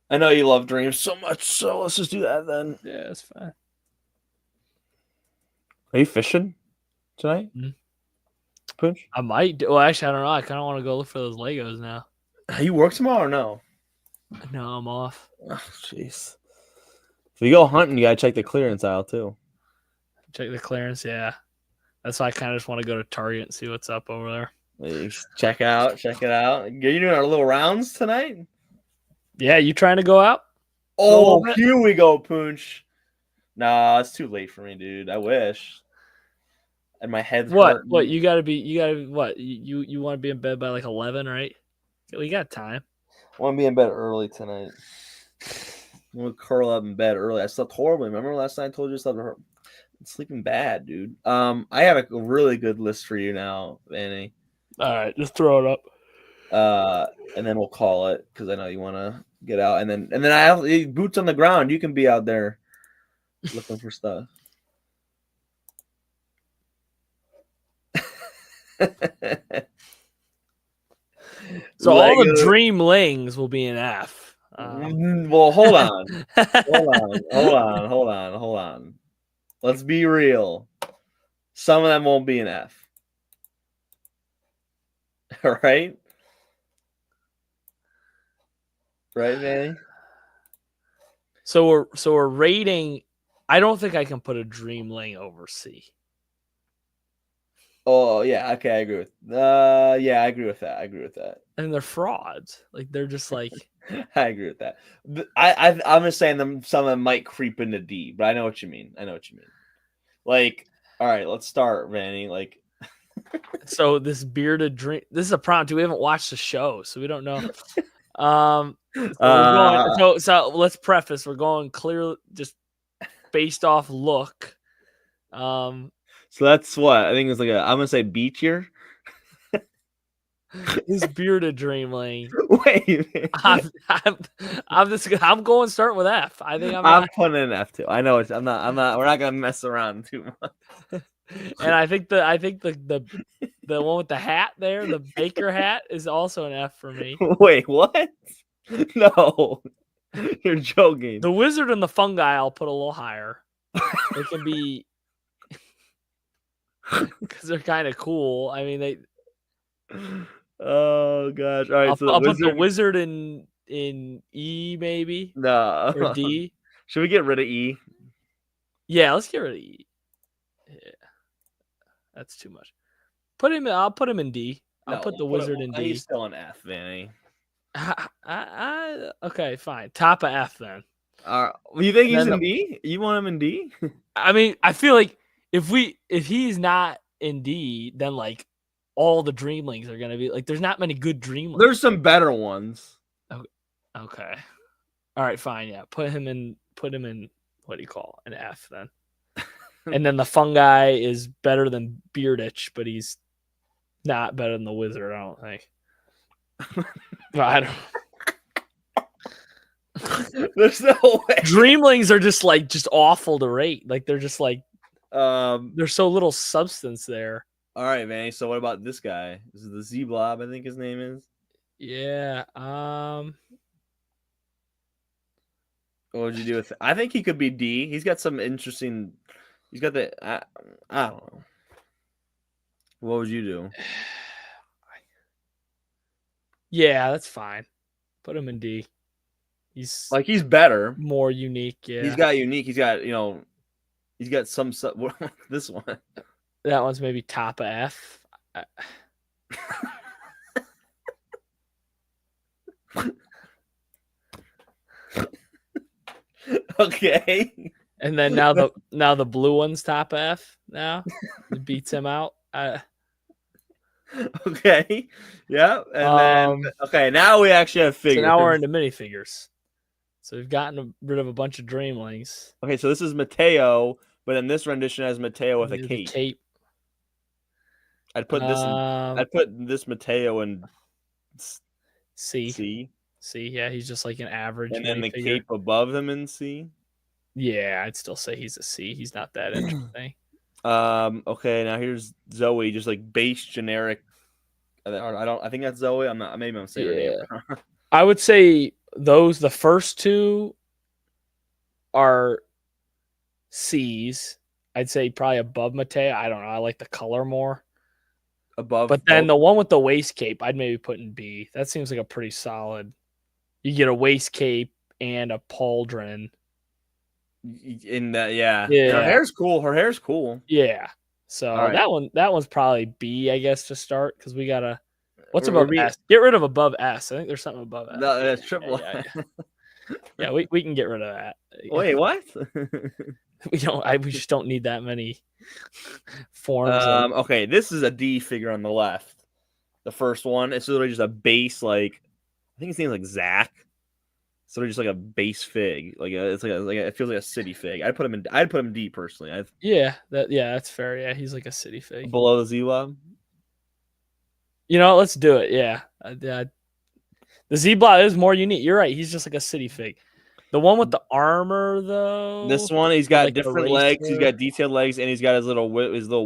I know you love Dreams so much, so let's just do that then. Yeah, that's fine. Are you fishing tonight? Mm-hmm. Punch? I might. Well, actually, I don't know. I kind of want to go look for those Legos now. You work tomorrow or no? No, I'm off. Oh, jeez. If you go hunting, you gotta check the clearance aisle too. Check the clearance, yeah. That's why I kind of just want to go to Target and see what's up over there. Check it out. Are you doing our little rounds tonight? Yeah, you trying to go out? Oh, here we go, Punch. Nah, it's too late for me, dude. I wish. And my head's hurting. What? You gotta what? You want to be in bed by like 11, right? We got time. I want to be in bed early tonight. I'm gonna curl up in bed early. I slept horribly. Remember last night I told you I slept horribly? I'm sleeping bad, dude. I have a really good list for you now, Manny. All right, just throw it up. And then we'll call it because I know you want to get out. And then I have boots on the ground. You can be out there looking for stuff. So all the Dreamlings will be in F. Well, hold on. Hold on. Let's be real. Some of them won't be in F. All right? Right, man? So we're rating. I don't think I can put a Dreamling over C. Oh yeah, okay, I agree with. Yeah, I agree with that. And they're frauds. Like they're just like. I agree with that. I'm just saying some of them might creep into D, but I know what you mean. Like, all right, let's start, Manny. Like, so this bearded dream. This is a prompt. We haven't watched the show, so we don't know. So we're going. So let's preface. We're going clear, just based off look. So that's what I think it's like I'm gonna say beachier. His bearded dreamling. Wait, I'm going to start with F. I think I'm putting in F too. I know it's. I'm not. We're not gonna mess around too much. And I think the one with the hat there, the Baker hat, is also an F for me. Wait, what? No, you're joking. The wizard and the fungi, I'll put a little higher. They can be because they're kind of cool. I mean, they. Oh gosh! All right, I'll put the wizard in E maybe. No. Or D. Should we get rid of E? Yeah, let's get rid of E. Yeah, that's too much. I'll put him in D. I'll put the wizard in D. He's still an F, Vanny. Okay, fine. Top of F then. You think he's in D? You want him in D? I mean, I feel like if he's not in D, then like all the Dreamlings are gonna be like. There's not many good Dreamlings. There's some better ones. Okay. All right, fine. Yeah, put him in. What do you call an F then? And then the fungi is better than Bearditch, but he's not better than the wizard. I don't think. I don't. There's no way. Dreamlings are just awful to rate. Like they're just like there's so little substance there. All right, Vanny. So what about this guy? This is the Z Blob, I think his name is. Yeah. What would you do with it? I think he could be D. He's got some interesting. He's got the. I don't know. What would you do? Yeah, that's fine. Put him in D. He's better, more unique. Yeah, he's got unique. He's got he's got some. This one. That one's maybe top of F. Okay. And then now the blue one's top of F. Now it beats him out. Okay. Yeah. And then okay, now we actually have figures. So now we're into minifigures. So we've gotten rid of a bunch of Dreamlings. Okay, so this is Mateo, but in this rendition has Mateo with a cape. I'd put this. I'd put this Mateo in C. C. Yeah, he's just like an average. And then the cape above him in C. Yeah, I'd still say he's a C. He's not that interesting. Okay, now here's Zoe, just like base generic. I think that's Zoe. Maybe I'm saying her name. I would say the first two are C's. I'd say probably above Mateo. I don't know. I like the color more. But then the one with the waist cape, I'd maybe put in B. That seems like a pretty solid. You get a waist cape and a pauldron. In that, yeah. Her hair's cool. Yeah. So that one's probably B, I guess, to start, because we gotta. What's above S? Get rid of above S. I think there's something above S. No, that's triple. Yeah, we can get rid of that. Wait, what? We just don't need that many forms. Okay, this is a D figure on the left. The first one, it's literally just a base, like I think his name's like Zach. So just like a base fig, it feels like a city fig. I'd put him in D personally. That's fair. Yeah, he's like a city fig below the Z-Blob. Let's do it. Yeah, the Z-Blob is more unique. You're right. He's just like a city fig. The one with the armor, though. This one, he's got different legs. He's got detailed legs, and he's got his little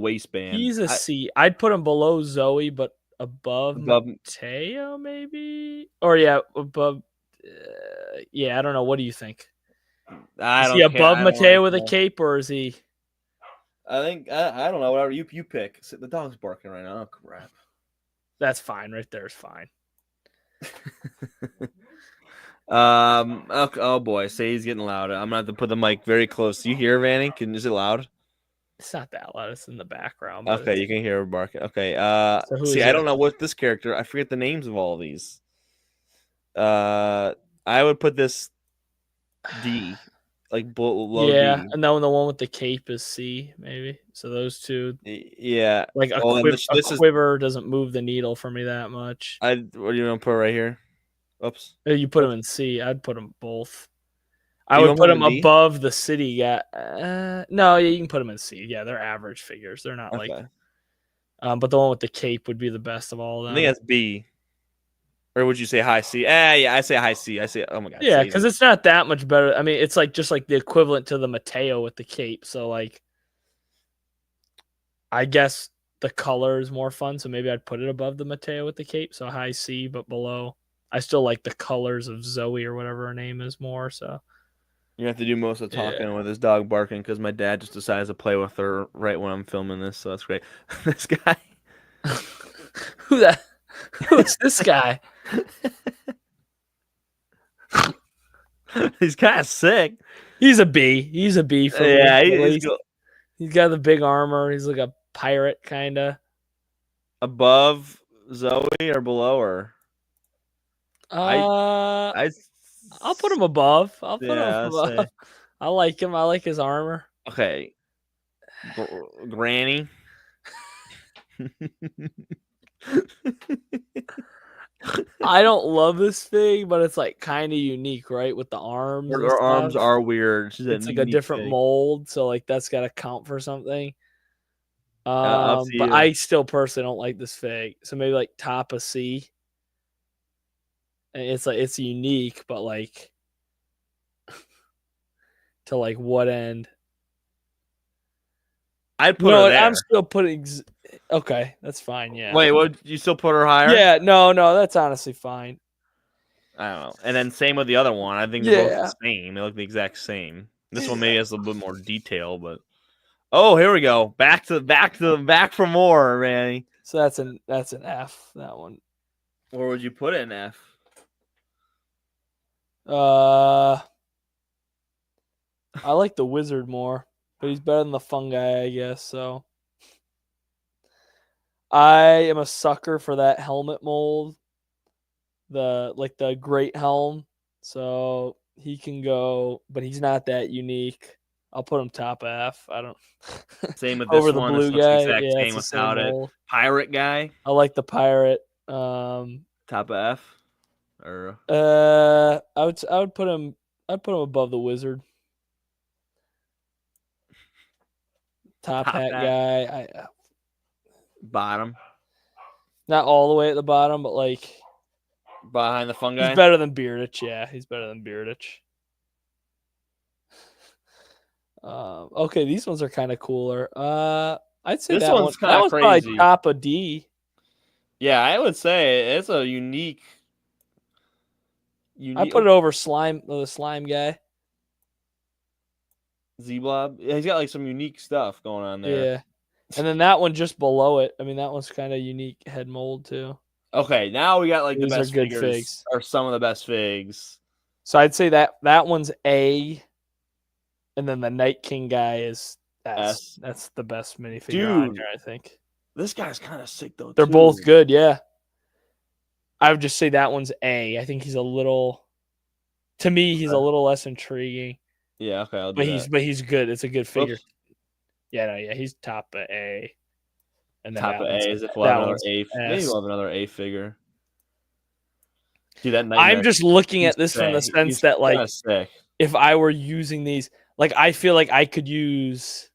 waistband. He's a C. I'd put him below Zoe, but above Mateo, maybe. Or above. I don't know. What do you think? Is he above Mateo with a cape, or is he? I think I don't know. Whatever you pick. The dog's barking right now. Oh crap. That's fine. Right there is fine. Oh boy, say he's getting loud. I'm gonna have to put the mic very close. You hear, Vanny? Is it loud? It's not that loud. It's in the background. Okay, you can hear her barking. Okay. So I don't know what this character. I forget the names of all of these. I would put this D, like low D. And then the one with the cape is C, maybe. So those two. Yeah. Like a quiver doesn't move the needle for me that much. What do you want to put right here? Oops. You put him in C. I'd put them both. I You would want put him them in D? above the city guy. No, yeah, you can put them in C. Yeah, they're average figures. They're not like. Okay. But the one with the cape would be the best of all of I them. think that's B. Or would you say high C? Yeah, I say high C. I say, oh my God. Yeah, Save because me. it's not that much better. I mean, it's like just like the equivalent to the Mateo with the cape. So like, I guess the color is more fun. So maybe I'd put it above the Mateo with the cape. So high C, but below. I still like the colors of Zoe or whatever her name is more. So You have to do most of the yeah. talking with his dog barking because my dad just decides to play with her right when I'm filming this. So that's great. This guy. Who's this guy? He's kind of sick. He's a B. He's a B for me. Yeah, At he's least he's got the big armor. He's like a pirate kind of. above Zoe or below her. Uh, I I'll put him above. I'll put him yeah, I'll above. say I like him. I like his armor. okay. Granny. I don't love this thing, but it's like kind of unique, right? With the arms. And Her arms stuff. are weird. She's It's like a unique different thing. mold, so like that's got to count for something. Up to But you. I still personally don't like this fig. So maybe like top of C. And it's like it's unique, but like to like what end? I'd put her there. I'm still putting. Okay, that's fine. Yeah. Wait, what? You still put her higher? Yeah. No. That's honestly fine. I don't know. And then same with the other one. I think they're both the same. They look the exact same. This one maybe has a little bit more detail, but oh, here we go. Back for more, man. So that's an F. That one. Where would you put it in F? I like the wizard more, but he's better than the fungi, I guess. So I am a sucker for that helmet mold. The great helm. So he can go, but he's not that unique. I'll put him top F. I don't. Same with over this the one. blue This looks guy. exact Yeah, same it's the without same it. mold. Pirate guy. I like the pirate. Top of F. Or I would put him. I'd put him above the wizard. Top hat guy. bottom. Not all the way at the bottom, but like Behind the fungi. he's better than Beardich. Yeah, he's better than Beardich. Okay, these ones are kind of cooler. I'd say This that one's one. That one's crazy. probably top of D. Yeah, I would say it's a unique. I put it over the slime guy. Z-Blob. Yeah, he's got like some unique stuff going on there. Yeah. And then that one just below it. I mean, that one's kind of unique head mold too. Okay, now we got like These the are best good figures. figs. Are some of the best figs. So I'd say that one's A, and then the Night King guy is S. That's the best minifigure on here, I think. This guy's kind of sick though. They're both good, yeah. I would just say that one's A. I think he's a little. To me, he's a little less intriguing. Yeah, okay, I'll do that. But he's good. It's a good figure. Oops. Yeah, he's top of A. And then top of A is if we'll have another A. Maybe we'll have another A figure. Dude, that nightmare. I'm just looking at this from the sense that, like, if I were using these, like, I feel like I could use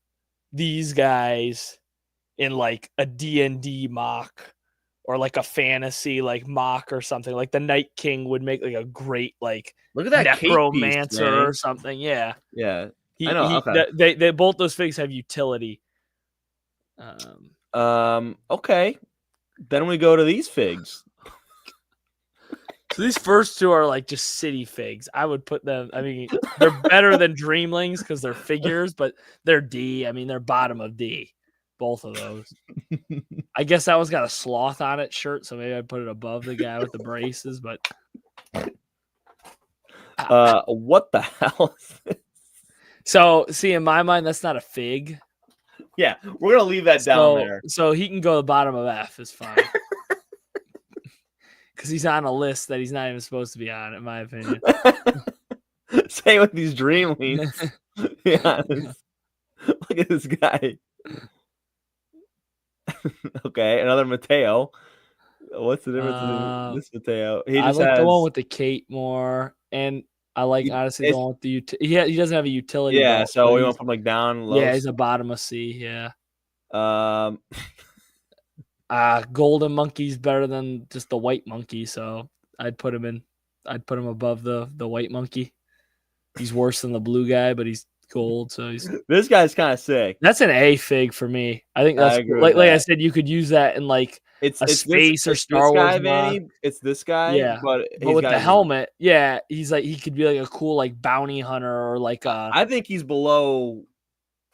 these guys in like a D&D mock or like a fantasy like mock or something. Like the Night King would make like a great like look at that necromancer or something. Yeah. Yeah. I know. They both those figs have utility. Okay. Then we go to these figs. So these first two are like just city figs. I would put them. I mean, they're better than Dreamlings because they're figures, but they're D. I mean, they're bottom of D. Both of those. I guess that one's got a sloth on it shirt, so maybe I'd put it above the guy with the braces. But what the hell is this? So, see, in my mind, that's not a fig. Yeah, we're gonna leave that down there. So he can go the bottom of F is fine. Because he's on a list that he's not even supposed to be on, in my opinion. Same with these Dreamlings. Yeah. Look at this guy. Okay, another Mateo. What's the difference in this Mateo? He I just like the one has. with the cape more, and I like honestly the It's, one with the he doesn't have a utility yeah, belt, so but we went from like down low. he's a bottom of C. Yeah. Um, Golden monkey's better than just the white monkey, so I'd put him above the white monkey. He's worse than the blue guy, but he's gold, so this guy's kind of sick. that's an A fig for me. I think I that's agree with like I that. said, you could use that in like a space or It's this Star Wars guy, mod. Vanny. It's this guy, Yeah, but but he's with got the his. helmet, yeah, he's like he could be like a cool like bounty hunter or like I think he's below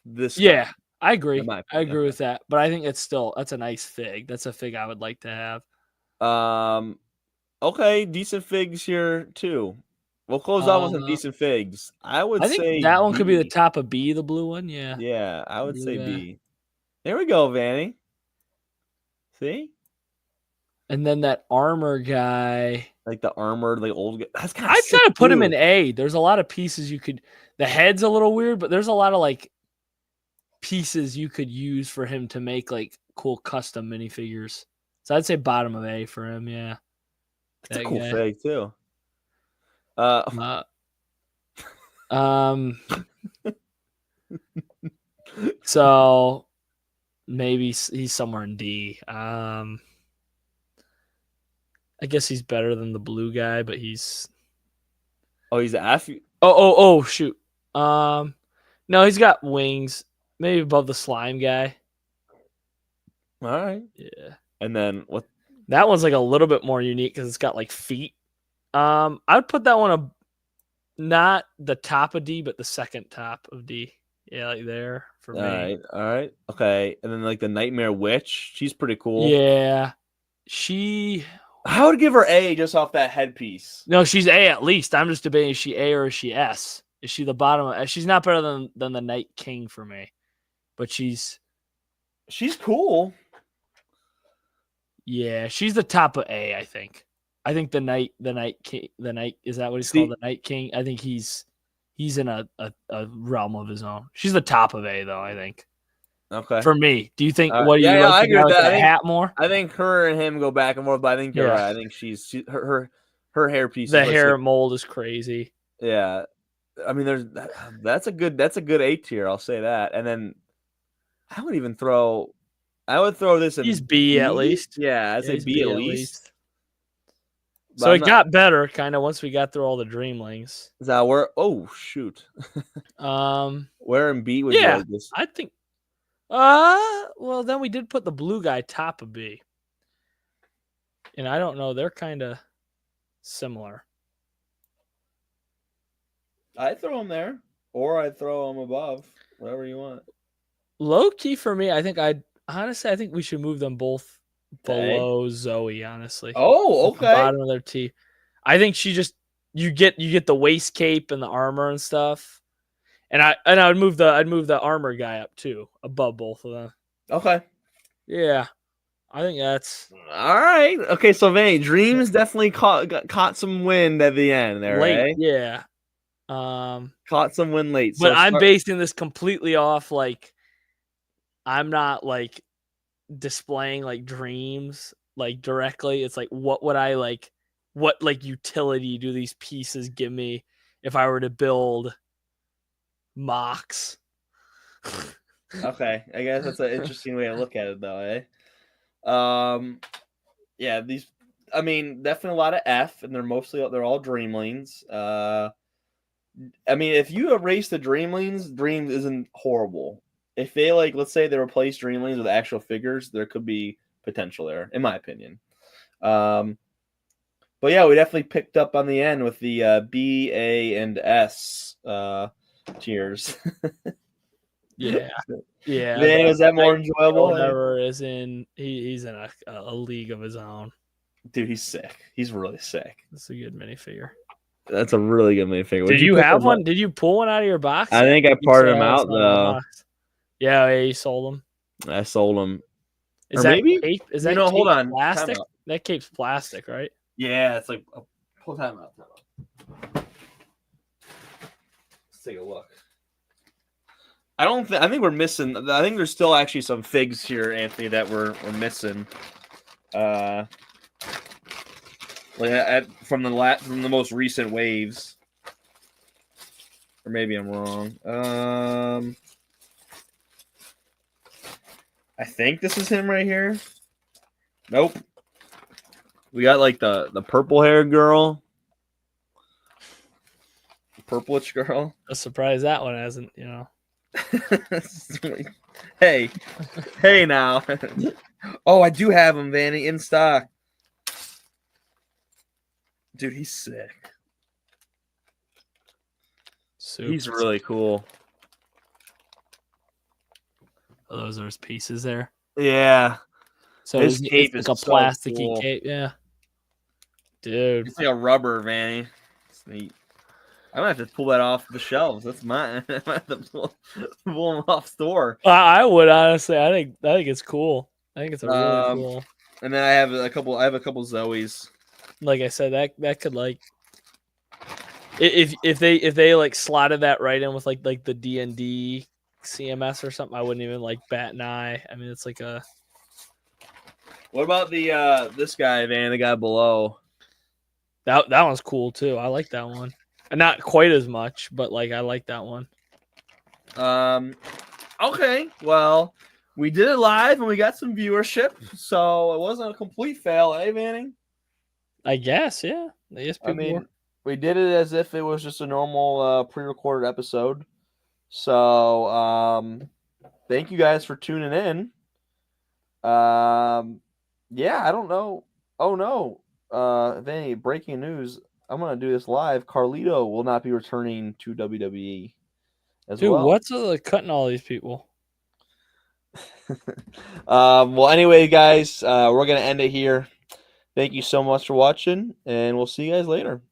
this yeah. guy. I agree. In my I opinion. agree with that, but I think that's a nice fig. That's a fig I would like to have. Okay, decent figs here too. We'll close out with some decent figs. I would I think say that one B. could be the top of B, the blue one. Yeah. Yeah, I would say Blue guy. B. There we go, Vanny. See? And then that armor guy. Like the armored, like old guy. That's kind of I'd sick kind of put him too. in A. There's a lot of pieces you could. The head's a little weird, but there's a lot of like pieces you could use for him to make like cool custom minifigures. So I'd say bottom of A for him. Yeah. That's a cool fig too. So maybe he's somewhere in D. I guess he's better than the blue guy, but he's he's F. Oh shoot. No, he's got wings. Maybe above the slime guy. All right. Yeah. And then what? That one's like a little bit more unique because it's got like feet. I would put that one not the top of D, but the second top of D. Yeah, like there for me. All right, okay. And then like the Nightmare Witch, she's pretty cool. Yeah, I would give her A just off that headpiece. No, she's A at least. I'm just debating: is she A or is she S? Is she the bottom? She's not better than the Night King for me, but she's cool. Yeah, she's the top of A. I think. I think the Night King, is that what he's called? The Night King. I think he's in a realm of his own. She's the top of A though. I think. Okay. For me, do you think? What do you? Yeah, I agree with that. I think hat more. I think her and him go back and forth, but I think you're right. I think her hairpiece. The hair mold is crazy. Yeah, I mean, that's a good A tier. I'll say that. And then I would throw this in. He's B at least. Yeah, I'd say B at least. So it got better kind of once we got through all the Dreamlings. Is that where? Oh shoot. Where in B would you like this? I think. Well, then we did put the blue guy top of B, and I don't know. They're kind of similar. I'd throw him there, or I'd throw him above, whatever you want. Low key for me, I think we should move them both below Zoe. Honestly. Oh, okay. Bottom of their T. I think she just you get the waist cape and the armor and stuff, and I would move the armor guy up too, above both of them. Okay. Yeah, I think that's all right. Okay, so Vanny, Dreams definitely caught some wind at the end there, late. Eh? Yeah. Caught some wind late. But I'm basing this completely off like I'm not like displaying like Dreams like directly. It's like what would I like? What like utility do these pieces give me if I were to build mocks? Okay, I guess that's an interesting way to look at it, though, eh? Yeah, these. I mean, definitely a lot of F, and they're all Dreamlings. I mean, if you erase the Dreamlings, Dreams isn't horrible. If they let's say they replace Dreamlings with actual figures, there could be potential there, in my opinion. But yeah, we definitely picked up on the end with the B, A, and S tiers. Yeah. Was that more enjoyable? Whatever is in, he's in a league of his own. Dude, he's sick. He's really sick. That's a good minifigure. That's a really good minifigure. Did you have one? Did you pull one out of your box? I think I parted him out though. Yeah, you sold them. I sold them. Is that cape? Is that cape hold on. Plastic? That cape's plastic, right? Yeah, it's like pull time out. Let's take a look. I think we're missing. I think there's still actually some figs here, Anthony, that we're missing. Like from the most recent waves. Or maybe I'm wrong. I think this is him right here. Nope. We got like the purple haired girl. Purplish girl. I'm surprised that one hasn't, Hey now. Oh, I do have him, Vanny, in stock. Dude, he's sick. Super. He's really cool. Oh, those are his pieces there. Yeah. So his cape like is a so plasticky cool. cape, yeah. Dude. It's like a rubber, Vanny. It's neat. I might have to pull that off the shelves. That's mine. I might have to pull them off store. I would honestly. I think it's cool. I think it's a really cool. And then I have a couple Zoes. Like I said, that could like if they like slotted that right in with like the D&D CMS or something, I wouldn't even like bat an eye. I mean, it's like a. What about the this guy, Van, the guy below? That one's cool too. I like that one. And not quite as much, but like I like that one. Okay. Well, we did it live and we got some viewership, so it wasn't a complete fail, eh, Vanning? I guess, yeah. I mean, we did it as if it was just a normal pre-recorded episode. So, thank you guys for tuning in. Yeah, I don't know. Oh no. Vanny, breaking news. I'm gonna do this live. Carlito will not be returning to WWE as well. Dude, what's cutting all these people? Well, anyway, guys, we're gonna end it here. Thank you so much for watching, and we'll see you guys later.